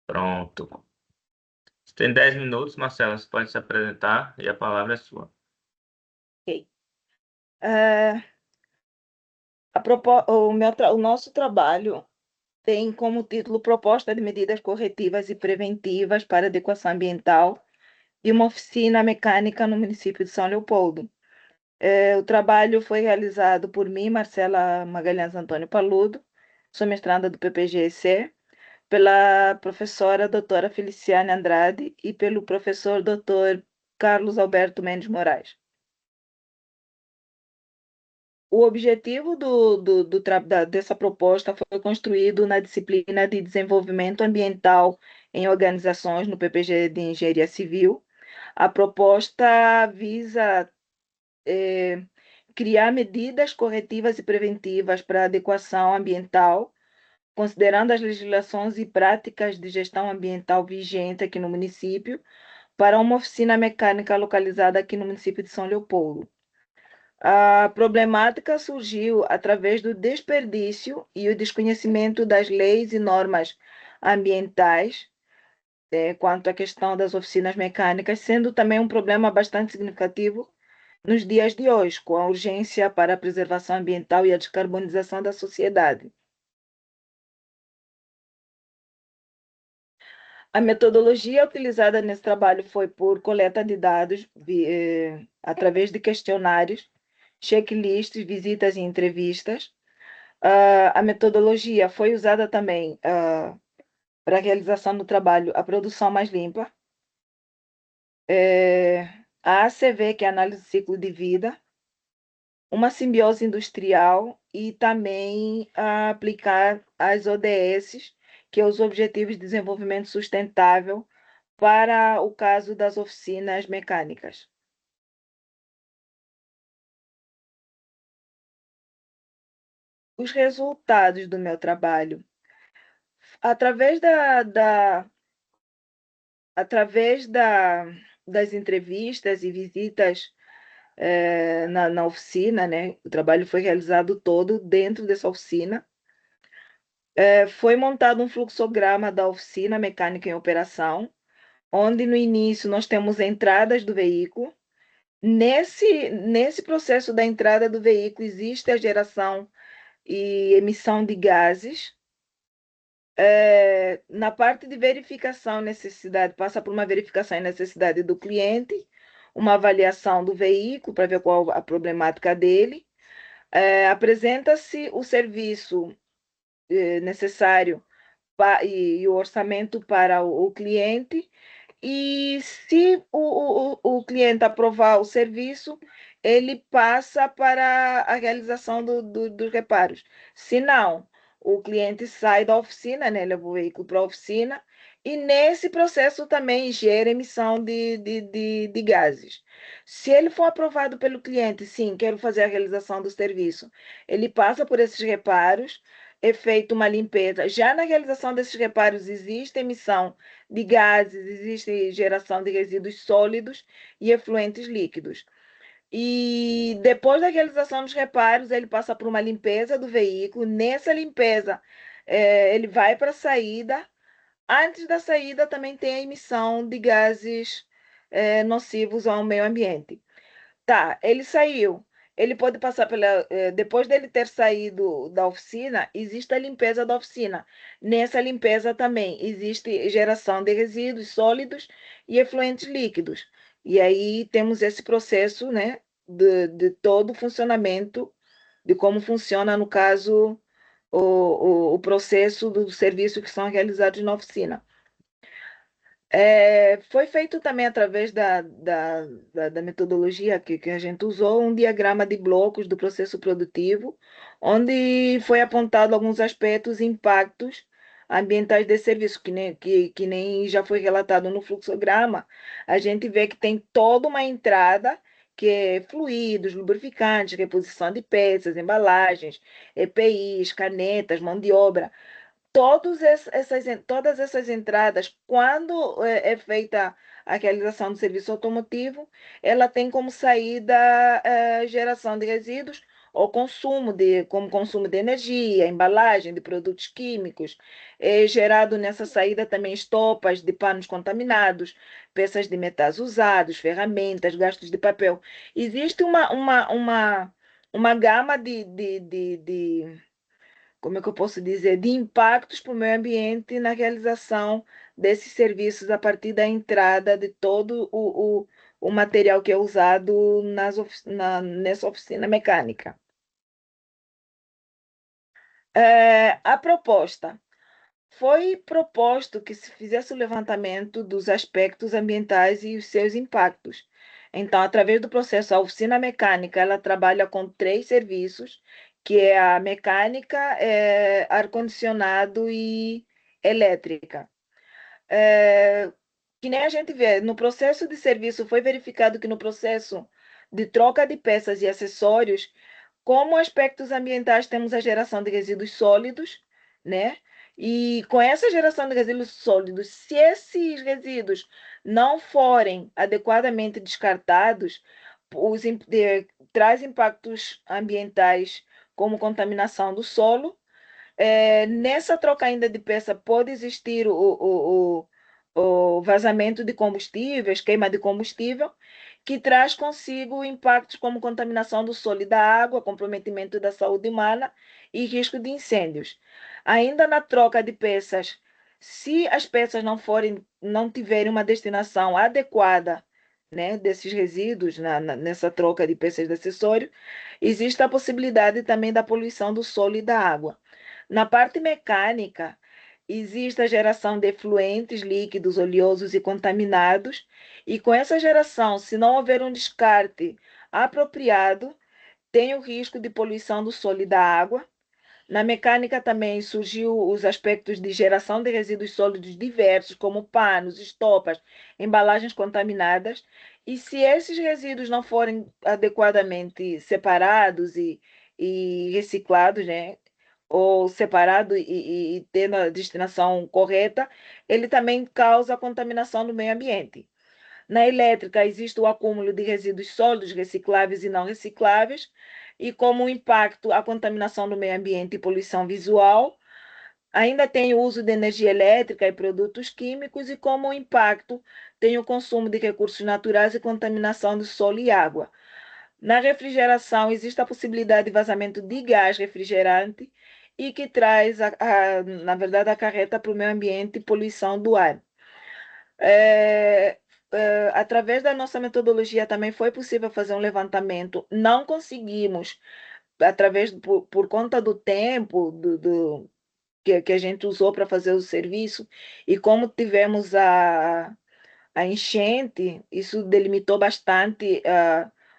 Pronto. Você tem 10 minutos, Marcela. Você pode se apresentar e a palavra é sua. Ok. O nosso trabalho tem como título Proposta de Medidas Corretivas e Preventivas para Adequação Ambiental de uma oficina mecânica no município de São Leopoldo. O trabalho foi realizado por mim, Marcela Magalhães Antônio Paludo, sou mestranda do PPGEC, pela professora doutora Feliciane Andrade e pelo professor doutor Carlos Alberto Mendes Moraes. O objetivo dessa proposta foi construído na disciplina de Desenvolvimento Ambiental em Organizações no PPG de Engenharia Civil. A proposta visa criar medidas corretivas e preventivas para adequação ambiental, considerando as legislações e práticas de gestão ambiental vigentes aqui no município, para uma oficina mecânica localizada aqui no município de São Leopoldo. A problemática surgiu através do desperdício e o desconhecimento das leis e normas ambientais, quanto à questão das oficinas mecânicas, sendo também um problema bastante significativo nos dias de hoje, com a urgência para a preservação ambiental e a descarbonização da sociedade. A metodologia utilizada nesse trabalho foi por coleta de dados através de questionários, checklists, visitas e entrevistas. A metodologia foi usada também para a realização do trabalho A Produção Mais Limpa, a ACV, que é a Análise do Ciclo de Vida, uma simbiose industrial e também aplicar as ODS, que é os Objetivos de Desenvolvimento Sustentável, para o caso das oficinas mecânicas. Os resultados do meu trabalho. Através das entrevistas e visitas na oficina, né? O trabalho foi realizado todo dentro dessa oficina. Foi montado um fluxograma da oficina mecânica em operação, onde no início nós temos entradas do veículo. Nesse processo da entrada do veículo existe a geração e emissão de gases. Na parte de verificação e necessidade, passa por uma verificação e necessidade do cliente, uma avaliação do veículo para ver qual a problemática dele. Apresenta-se o serviço necessário e o orçamento para o cliente, e se o cliente aprovar o serviço, ele passa para a realização dos reparos. Se não, o cliente sai da oficina, né, leva o veículo para a oficina e nesse processo também gera emissão de gases. Se ele for aprovado pelo cliente, sim, quero fazer a realização do serviço, ele passa por esses reparos, é feita uma limpeza. Já na realização desses reparos existe emissão de gases, existe geração de resíduos sólidos e efluentes líquidos. E depois da realização dos reparos, ele passa por uma limpeza do veículo. Nessa limpeza, ele vai para a saída. Antes da saída, também tem a emissão de gases nocivos ao meio ambiente. Tá, ele saiu. Ele pode passar pela. Depois dele ter saído da oficina, existe a limpeza da oficina. Nessa limpeza também existe geração de resíduos sólidos e efluentes líquidos. E aí temos esse processo, né, de todo o funcionamento, de como funciona, no caso, o processo dos serviços que são realizados na oficina. Foi feito também através da metodologia que a gente usou, um diagrama de blocos do processo produtivo, onde foi apontado alguns aspectos e impactos ambientais desse serviço, que nem já foi relatado no fluxograma. A gente vê que tem toda uma entrada, que é fluidos, lubrificantes, reposição de peças, embalagens, EPIs, canetas, mão de obra. Todas essas entradas, quando é feita a realização do serviço automotivo, ela tem como saída geração de resíduos ou como consumo de energia, embalagem de produtos químicos. É gerado nessa saída também estopas de panos contaminados, peças de metais usados, ferramentas, gastos de papel. Existe uma gama como é que eu posso dizer, de impactos para o meio ambiente na realização desses serviços a partir da entrada de todo o material que é usado nessa oficina mecânica. A proposta. Foi proposto que se fizesse o levantamento dos aspectos ambientais e os seus impactos. Então, através do processo, a oficina mecânica, ela trabalha com 3 serviços, que é a mecânica, ar-condicionado e elétrica. Que nem a gente vê, no processo de serviço, foi verificado que no processo de troca de peças e acessórios, como aspectos ambientais, temos a geração de resíduos sólidos, né? E com essa geração de resíduos sólidos, se esses resíduos não forem adequadamente descartados, traz impactos ambientais como contaminação do solo. Nessa troca ainda de peça pode existir o vazamento de combustíveis, queima de combustível, que traz consigo impactos como contaminação do solo e da água, comprometimento da saúde humana e risco de incêndios. Ainda na troca de peças, se as peças não tiverem uma destinação adequada, né, desses resíduos nessa troca de peças de acessório, existe a possibilidade também da poluição do solo e da água. Na parte mecânica, existe a geração de efluentes líquidos, oleosos e contaminados, e com essa geração, se não houver um descarte apropriado, tem o risco de poluição do solo e da água. Na mecânica também surgiu os aspectos de geração de resíduos sólidos diversos, como panos, estopas, embalagens contaminadas, e se esses resíduos não forem adequadamente separados e reciclados, né, ou separado e tendo a destinação correta, ele também causa contaminação do meio ambiente. Na elétrica, existe o acúmulo de resíduos sólidos recicláveis e não recicláveis, e como impacto a contaminação do meio ambiente e poluição visual. Ainda tem o uso de energia elétrica e produtos químicos, e como impacto tem o consumo de recursos naturais e contaminação do solo e água. Na refrigeração, existe a possibilidade de vazamento de gás refrigerante e que traz, na verdade, acarreta para o meio ambiente poluição do ar. Através da nossa metodologia também foi possível fazer um levantamento. Não conseguimos, por conta do tempo que a gente usou para fazer o serviço, e como tivemos a enchente, isso delimitou bastante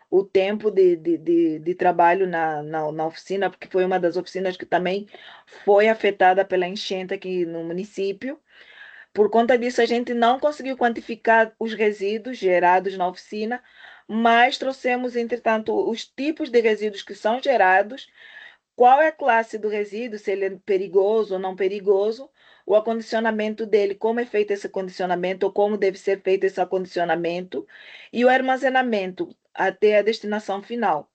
o tempo de trabalho na oficina, porque foi uma das oficinas que também foi afetada pela enchente aqui no município. Por conta disso, a gente não conseguiu quantificar os resíduos gerados na oficina, mas trouxemos, entretanto, os tipos de resíduos que são gerados, qual é a classe do resíduo, se ele é perigoso ou não perigoso, o acondicionamento dele, como é feito esse acondicionamento, ou como deve ser feito esse acondicionamento, e o armazenamento até a destinação final.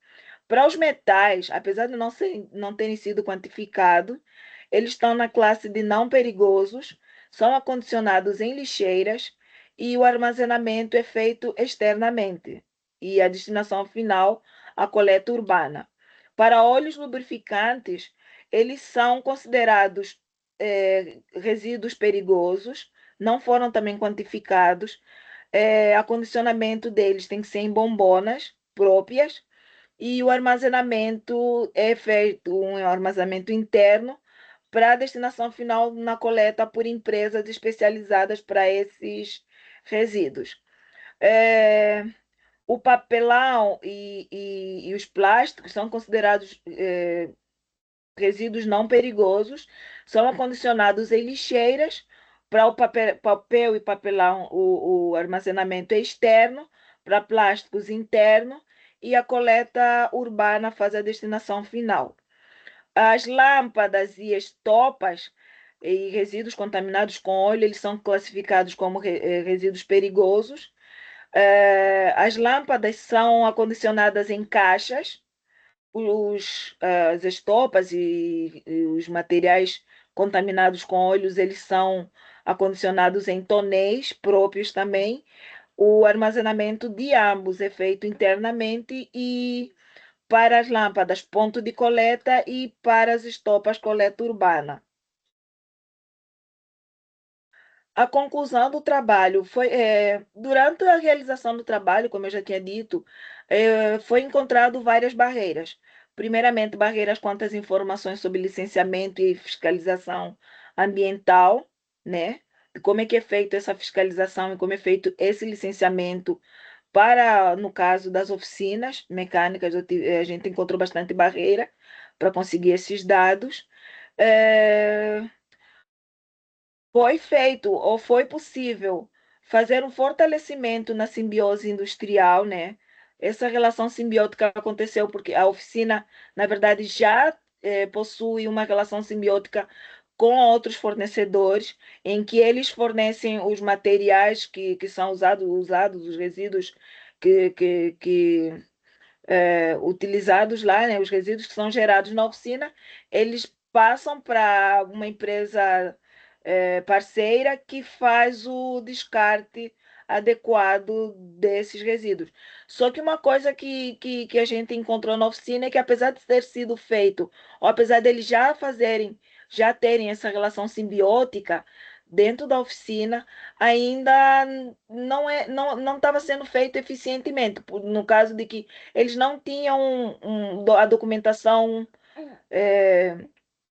Para os metais, apesar de não terem sido quantificados, eles estão na classe de não perigosos, são acondicionados em lixeiras e o armazenamento é feito externamente. E a destinação final, a coleta urbana. Para óleos lubrificantes, eles são considerados resíduos perigosos, não foram também quantificados. Acondicionamento deles tem que ser em bombonas próprias e o armazenamento é feito um armazenamento interno para a destinação final na coleta por empresas especializadas para esses resíduos. O papelão e os plásticos são considerados resíduos não perigosos, são acondicionados em lixeiras. Para o papel e papelão, o armazenamento é externo, para plásticos interno, e a coleta urbana faz a destinação final. As lâmpadas e estopas e resíduos contaminados com óleo, eles são classificados como resíduos perigosos. As lâmpadas são acondicionadas em caixas, as estopas e os materiais contaminados com óleos, eles são acondicionados em tonéis próprios também. O armazenamento de ambos é feito internamente e para as lâmpadas, ponto de coleta e para as estopas, coleta urbana. A conclusão do trabalho foi, durante a realização do trabalho, como eu já tinha dito, foi encontrado várias barreiras. Primeiramente, barreiras quanto às informações sobre licenciamento e fiscalização ambiental, né? Como é que é feito essa fiscalização e como é feito esse licenciamento para, no caso das oficinas mecânicas, a gente encontrou bastante barreira para conseguir esses dados. Foi feito ou foi possível fazer um fortalecimento na simbiose industrial, né? Essa relação simbiótica aconteceu porque a oficina, na verdade, já possui uma relação simbiótica com outros fornecedores, em que eles fornecem os materiais que são usados, os resíduos que utilizados lá, né? Os resíduos que são gerados na oficina, eles passam para uma empresa parceira que faz o descarte adequado desses resíduos. Só que uma coisa que a gente encontrou na oficina é que, apesar de ter sido feito, ou apesar deles já terem essa relação simbiótica dentro da oficina, ainda não estava sendo feito eficientemente, no caso de que eles não tinham a documentação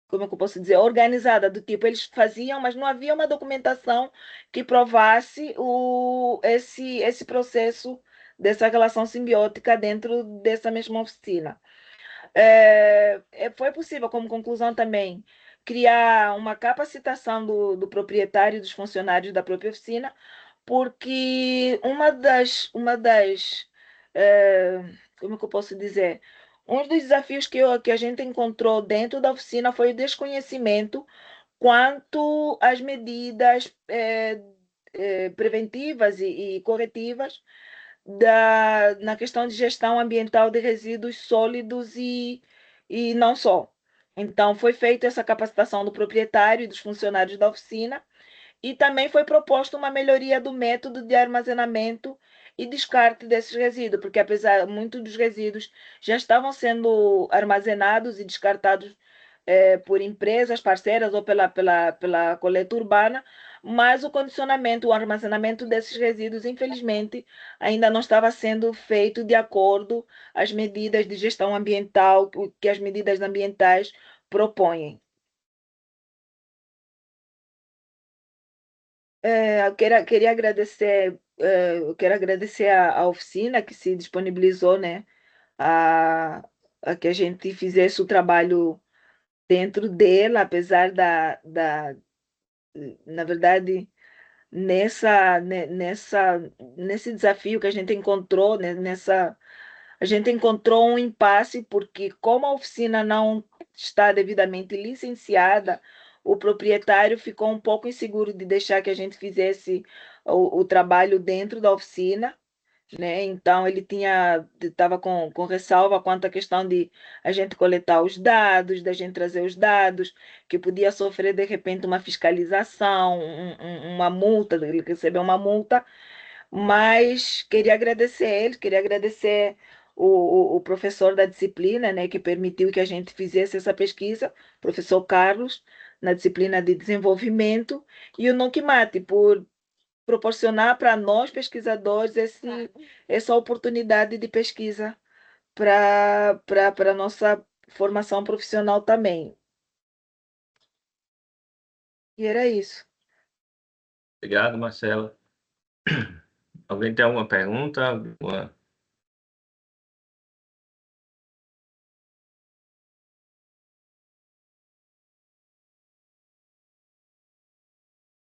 como é que eu posso dizer, organizada, do tipo, eles faziam, mas não havia uma documentação que provasse esse processo dessa relação simbiótica dentro dessa mesma oficina. Foi possível, como conclusão também, criar uma capacitação do proprietário e dos funcionários da própria oficina, porque como é que eu posso dizer? Um dos desafios que a gente encontrou dentro da oficina foi o desconhecimento quanto às medidas preventivas e corretivas na questão de gestão ambiental de resíduos sólidos e não só. Então, foi feita essa capacitação do proprietário e dos funcionários da oficina, e também foi proposta uma melhoria do método de armazenamento e descarte desses resíduos, porque apesar muitos dos resíduos já estavam sendo armazenados e descartados por empresas parceiras ou pela coleta urbana, mas o condicionamento, o armazenamento desses resíduos, infelizmente, ainda não estava sendo feito de acordo às medidas de gestão ambiental que as medidas ambientais propõem. Eu quero agradecer à oficina que se disponibilizou, né, a que a gente fizesse o trabalho dentro dela, apesar na verdade, nesse desafio que a gente encontrou, né, a gente encontrou um impasse, porque como a oficina não está devidamente licenciada, o proprietário ficou um pouco inseguro de deixar que a gente fizesse o trabalho dentro da oficina, né? Então ele estava com ressalva quanto à questão de a gente coletar os dados, da gente trazer os dados, que podia sofrer de repente uma fiscalização, uma multa, ele recebeu uma multa, mas queria agradecer ele, queria agradecer o professor da disciplina, né, que permitiu que a gente fizesse essa pesquisa, professor Carlos, na disciplina de desenvolvimento, e o Nokimate, por proporcionar para nós pesquisadores essa oportunidade de pesquisa para a nossa formação profissional também. E era isso. Obrigado, Marcela. Alguém tem alguma pergunta?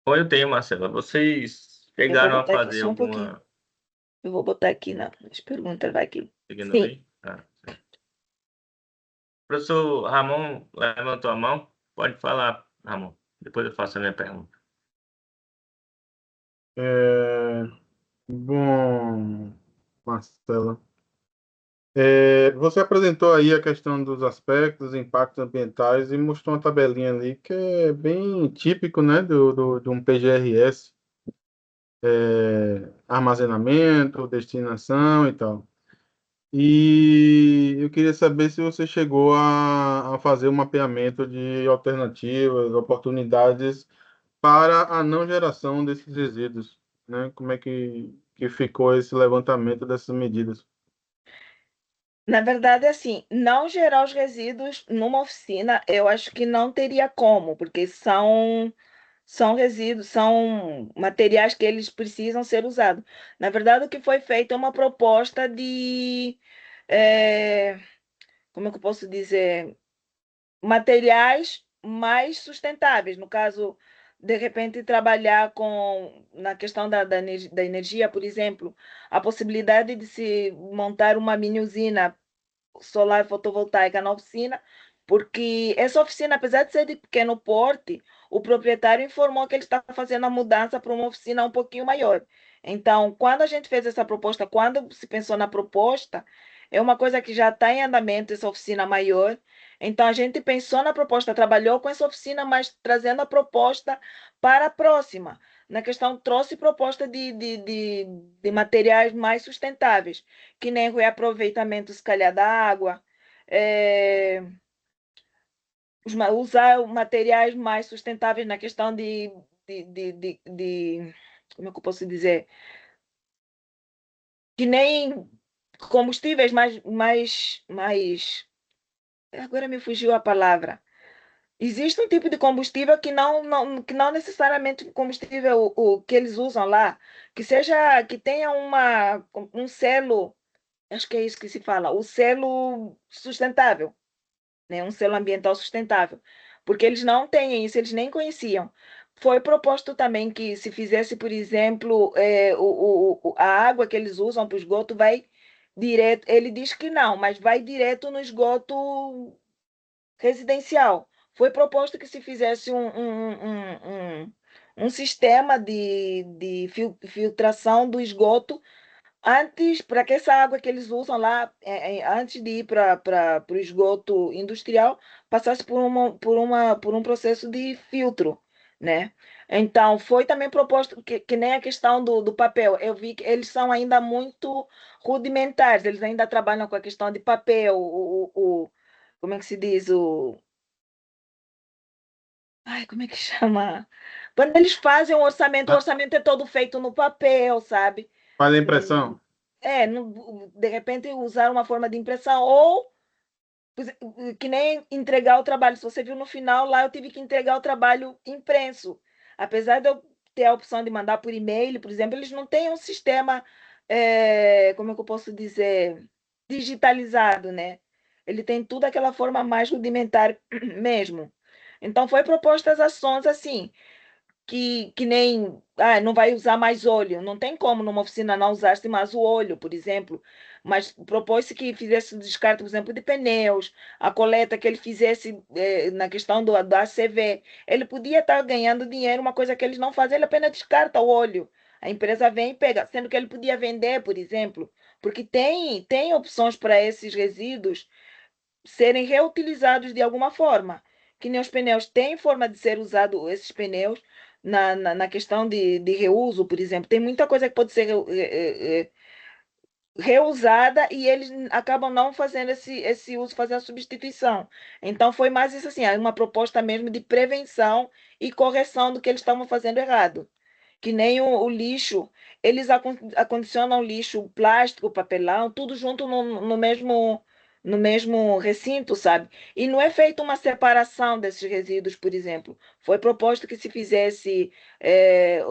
Ou eu tenho, Marcela. Vocês Eu vou chegaram a botar aqui fazer só um pouquinho. alguma... Eu vou botar aqui nas perguntas, vai aqui. Seguindo Sim. aí? Certo. Professor Ramon levantou a mão. Pode falar, Ramon. Depois eu faço a minha pergunta. Bom, Marcela, você apresentou aí a questão dos aspectos, impactos ambientais e mostrou uma tabelinha ali que é bem típico, né, de um PGRS, armazenamento, destinação e tal. E eu queria saber se você chegou a fazer um mapeamento de alternativas, oportunidades para a não geração desses resíduos, né? Como é que ficou esse levantamento dessas medidas? Na verdade, assim, não gerar os resíduos numa oficina, eu acho que não teria como, porque são resíduos, são materiais que eles precisam ser usados. Na verdade, o que foi feito é uma proposta de, eh, como é que eu posso dizer, materiais mais sustentáveis. No caso, de repente, trabalhar na questão da energia, por exemplo, a possibilidade de se montar uma mini usina solar fotovoltaica na oficina, porque essa oficina, apesar de ser de pequeno porte, o proprietário informou que ele está fazendo a mudança para uma oficina um pouquinho maior. Então, quando a gente fez essa proposta, quando se pensou na proposta, é uma coisa que já está em andamento, essa oficina maior. Então, a gente pensou na proposta, trabalhou com essa oficina, mas trazendo a proposta para a próxima. Na questão, trouxe proposta de materiais mais sustentáveis, que nem o reaproveitamento, se calhar, da água, usar materiais mais sustentáveis na questão como é que eu posso dizer? Que nem combustíveis mais. Agora me fugiu a palavra. Existe um tipo de combustível que não necessariamente o combustível o que eles usam lá, que tenha um selo, acho que é isso que se fala, o selo sustentável, né? Um selo ambiental sustentável, porque eles não têm isso, eles nem conheciam. Foi proposto também que se fizesse, por exemplo, a água que eles usam para o esgoto vai direto, ele diz que não, mas vai direto no esgoto residencial. Foi proposto que se fizesse um sistema de filtração do esgoto antes, para que essa água que eles usam lá, antes de ir para o esgoto industrial, passasse por um processo de filtro, né? Então, foi também proposto que nem a questão do papel. Eu vi que eles são ainda muito rudimentares, eles ainda trabalham com a questão de papel, como é que se diz? Ai, como é que chama? Quando eles fazem o orçamento é todo feito no papel, sabe? Faz a impressão. De repente usar uma forma de impressão, ou que nem entregar o trabalho. Se você viu no final, lá eu tive que entregar o trabalho impresso. Apesar de eu ter a opção de mandar por e-mail, por exemplo, eles não têm um sistema, como é que eu posso dizer, digitalizado, né? Ele tem tudo aquela forma mais rudimentar mesmo. Então, foi propostas ações assim. que nem, não vai usar mais óleo. Não tem como numa oficina não usar-se mais o óleo, por exemplo. Mas propôs-se que fizesse o descarte, por exemplo, de pneus, a coleta que ele fizesse na questão do ACV. Ele podia estar ganhando dinheiro, uma coisa que eles não fazem, ele apenas descarta o óleo. A empresa vem e pega, sendo que ele podia vender, por exemplo, porque tem opções para esses resíduos serem reutilizados de alguma forma. Que nem os pneus têm forma de ser usado, esses pneus, na questão de reuso, por exemplo. Tem muita coisa que pode ser reusada e eles acabam não fazendo esse uso, fazendo a substituição. Então, foi mais isso assim, uma proposta mesmo de prevenção e correção do que eles estavam fazendo errado. Que nem o lixo, eles acondicionam lixo, plástico, papelão, tudo junto no mesmo recinto, sabe? E não é feita uma separação desses resíduos, por exemplo. Foi proposto que se fizesse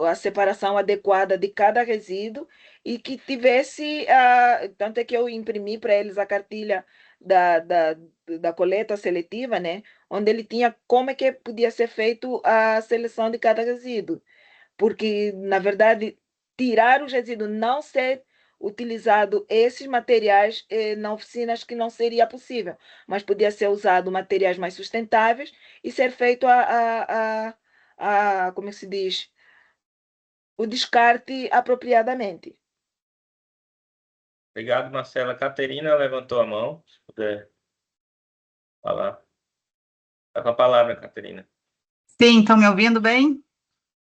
a separação adequada de cada resíduo e que tivesse, tanto é que eu imprimi para eles a cartilha da coleta seletiva, né? Onde ele tinha como é que podia ser feito a seleção de cada resíduo. Porque, na verdade, tirar os resíduos, não ser utilizado esses materiais na oficina, acho que não seria possível, mas podia ser usado materiais mais sustentáveis e ser feito como é que se diz? O descarte apropriadamente. Obrigado, Marcela. Caterina levantou a mão, se puder falar. Está com a palavra, Caterina. Sim, estão me ouvindo bem?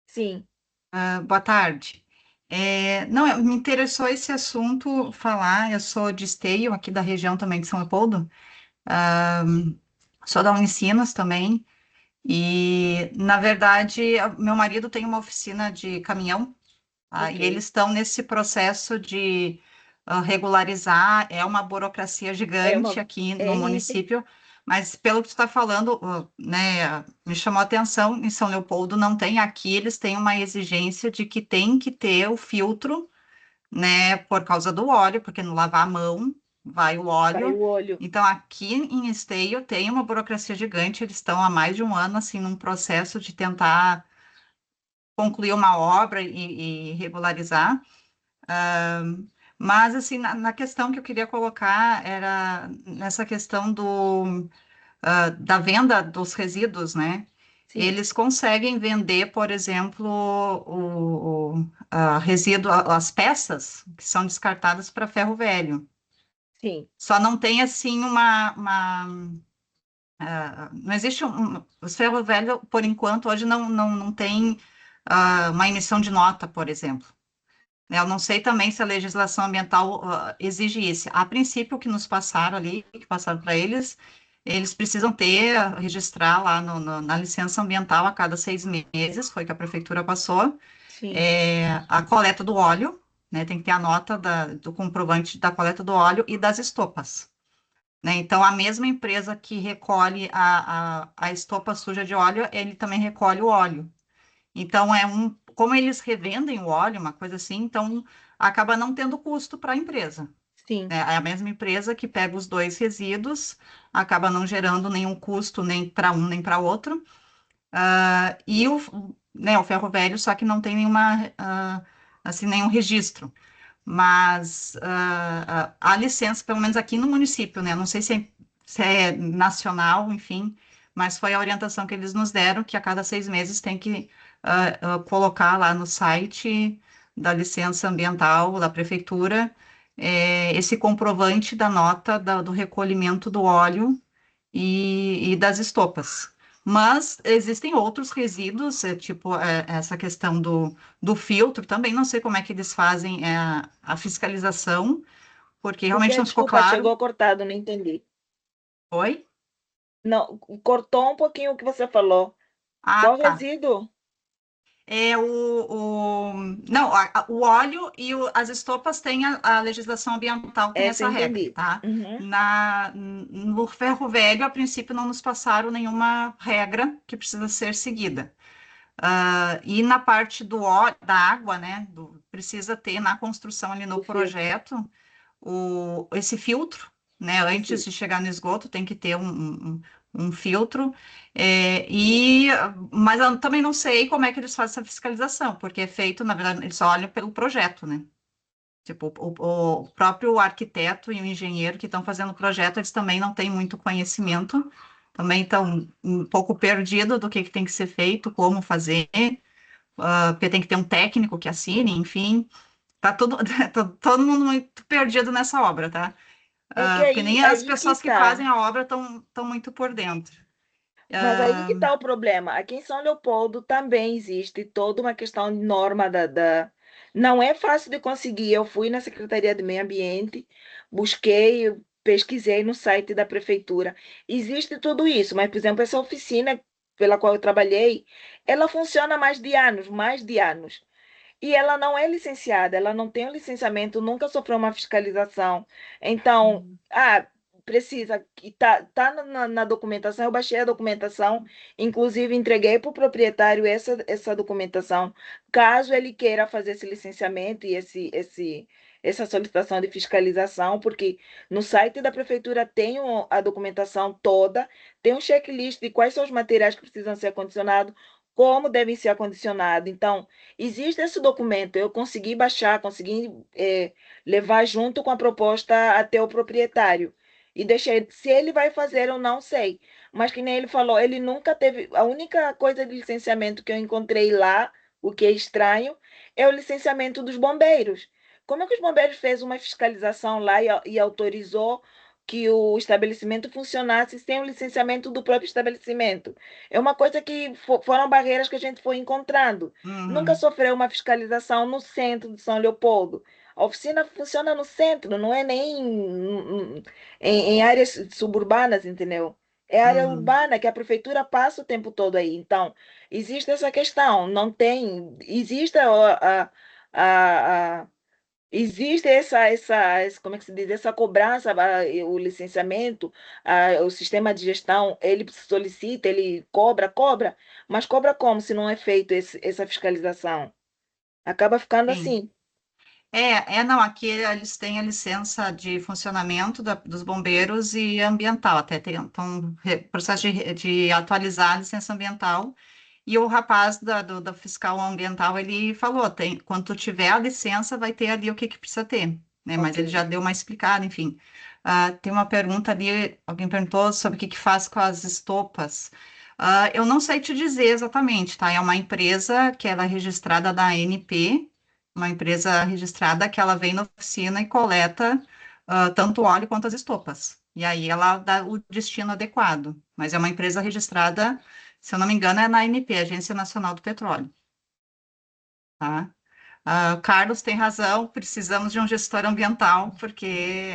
Sim. Boa tarde. Não, me interessou esse assunto falar. Eu sou de Esteio, aqui da região também de São Leopoldo. Sou da Unicinos também. E, na verdade, meu marido tem uma oficina de caminhão, tá? E eles estão nesse processo de regularizar. É uma burocracia gigante aqui no município. Mas pelo que tu está falando, né, me chamou a atenção, em São Leopoldo não tem, aqui eles têm uma exigência de que tem que ter o filtro, né, por causa do óleo, porque no lavar a mão vai o óleo. Então, aqui em Esteio tem uma burocracia gigante, eles estão há mais de um ano, assim, num processo de tentar concluir uma obra e regularizar. Mas, assim, na questão que eu queria colocar era nessa questão da venda dos resíduos, né? Sim. Eles conseguem vender, por exemplo, as peças que são descartadas para ferro velho. Sim. Só não tem, assim, não existe os ferro velho, por enquanto, hoje não tem uma emissão de nota, por exemplo. Eu não sei também se a legislação ambiental exige isso. A princípio, o que nos passaram ali, que passaram para eles precisam registrar lá na licença ambiental a cada 6 meses, foi que a prefeitura passou, a coleta do óleo, né, tem que ter a nota do comprovante da coleta do óleo e das estopas. Né? Então, a mesma empresa que recolhe a estopa suja de óleo, ele também recolhe o óleo. Então, como eles revendem o óleo, uma coisa assim, então acaba não tendo custo para a empresa. Sim. É a mesma empresa que pega os dois resíduos, acaba não gerando nenhum custo nem para um nem para outro. E o ferro velho, só que não tem nenhum registro. Mas a licença, pelo menos aqui no município, né? Não sei se é nacional, enfim, mas foi a orientação que eles nos deram, que a cada 6 meses tem que colocar lá no site da licença ambiental da prefeitura esse comprovante da nota do recolhimento do óleo e das estopas. Mas existem outros resíduos, tipo essa questão do filtro, também não sei como é que eles fazem a fiscalização, porque realmente não ficou Desculpa, claro. chegou cortado, não entendi. Oi? Não, cortou um pouquinho o que você falou. Qual Tá. resíduo? Não, o óleo e as estopas têm a legislação ambiental, tem essa regra, tá? No ferro velho, a princípio, não nos passaram nenhuma regra que precisa ser seguida. E na parte do óleo, da água, né? Precisa ter na construção ali no projeto esse filtro, né? Antes de chegar no esgoto, tem que ter um filtro, mas eu também não sei como é que eles fazem essa fiscalização, porque é feito, na verdade, eles só olham pelo projeto, né? Tipo, o próprio arquiteto e o engenheiro que estão fazendo o projeto, eles também não têm muito conhecimento, também estão um pouco perdidos do que tem que ser feito, como fazer, porque tem que ter um técnico que assine, enfim, tá todo mundo muito perdido nessa obra, tá? É que Porque nem as aí que pessoas que tá. fazem a obra estão muito por dentro. Mas aí que está o problema. Aqui em São Leopoldo também existe toda uma questão de norma Não é fácil de conseguir. Eu fui na Secretaria de Meio Ambiente, busquei, pesquisei no site da prefeitura. Existe tudo isso, mas, por exemplo, essa oficina pela qual eu trabalhei, ela funciona há mais de anos. E ela não é licenciada, ela não tem o licenciamento, nunca sofreu uma fiscalização. Então, precisa, que tá na documentação, eu baixei a documentação, inclusive entreguei para o proprietário essa documentação, caso ele queira fazer esse licenciamento e essa solicitação de fiscalização, porque no site da prefeitura tem a documentação toda, tem um checklist de quais são os materiais que precisam ser acondicionados, como devem ser acondicionados. Então, existe esse documento, eu consegui baixar, consegui levar junto com a proposta até o proprietário. E deixei, se ele vai fazer, eu não sei. Mas que nem ele falou, ele nunca teve. A única coisa de licenciamento que eu encontrei lá, o que é estranho, é o licenciamento dos bombeiros. Como é que os bombeiros fez uma fiscalização lá e autorizou que o estabelecimento funcionasse sem o licenciamento do próprio estabelecimento? É uma coisa que foram barreiras que a gente foi encontrando. Nunca sofreu uma fiscalização no centro de São Leopoldo. A oficina funciona no centro, não é nem em áreas suburbanas, entendeu? É área urbana que a prefeitura passa o tempo todo aí. Então, existe essa questão. Não tem. Existe a- existe como é que se diz, essa cobrança, o licenciamento, o sistema de gestão, ele solicita, ele cobra, mas cobra como se não é feito essa fiscalização? Acaba ficando Sim. assim. Não, aqui eles têm a licença de funcionamento dos bombeiros e ambiental, até tem processo de atualizar a licença ambiental, e o rapaz da fiscal ambiental, ele falou, quando tu tiver a licença, vai ter ali o que precisa ter, né, mas ele já deu uma explicada, enfim. Tem uma pergunta ali, alguém perguntou sobre o que faz com as estopas. Eu não sei te dizer exatamente, tá? É uma empresa que ela é registrada da ANP, uma empresa registrada que ela vem na oficina e coleta tanto o óleo quanto as estopas. E aí ela dá o destino adequado. Mas é uma empresa registrada, se eu não me engano, é na ANP, Agência Nacional do Petróleo. Tá? O Carlos tem razão, precisamos de um gestor ambiental, porque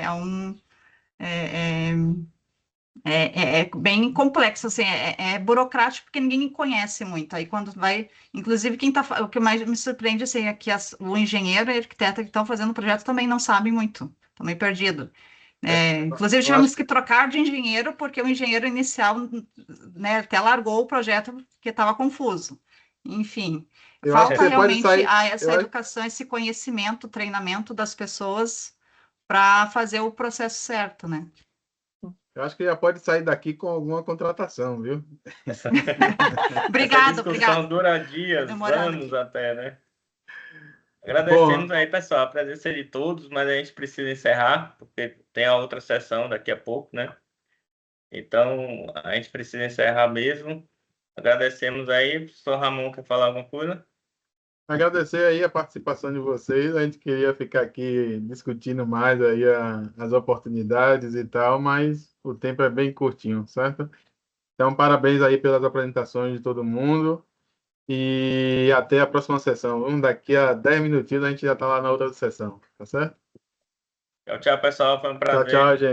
é, bem complexo, assim, é burocrático porque ninguém conhece muito. Aí quando vai, inclusive o que mais me surpreende assim, é que o engenheiro e a arquiteta que estão fazendo o projeto também não sabem muito, estão meio perdidos. Inclusive tivemos que trocar de engenheiro porque o engenheiro inicial, né, até largou o projeto porque estava confuso. Enfim, Eu acho que falta você pode realmente sair. essa educação, esse conhecimento, treinamento das pessoas para fazer o processo certo, né? Eu acho que já pode sair daqui com alguma contratação, viu? Essa Obrigado, discussão dura dias, Demorado anos aqui. até, né? Bom, Agradecemos aí, pessoal, a presença de todos, mas a gente precisa encerrar, porque tem a outra sessão daqui a pouco, né? Então, a gente precisa encerrar mesmo. Agradecemos aí. Professor Ramon, quer falar alguma coisa? agradecer aí a participação de vocês. A gente queria ficar aqui discutindo mais aí as oportunidades e tal, mas o tempo é bem curtinho, certo? Então, parabéns aí pelas apresentações de todo mundo e até a próxima sessão. Daqui a 10 minutinhos a gente já está lá na outra sessão, tá certo? Tchau, tchau, pessoal. Foi um Tchau, prazer. tchau, gente.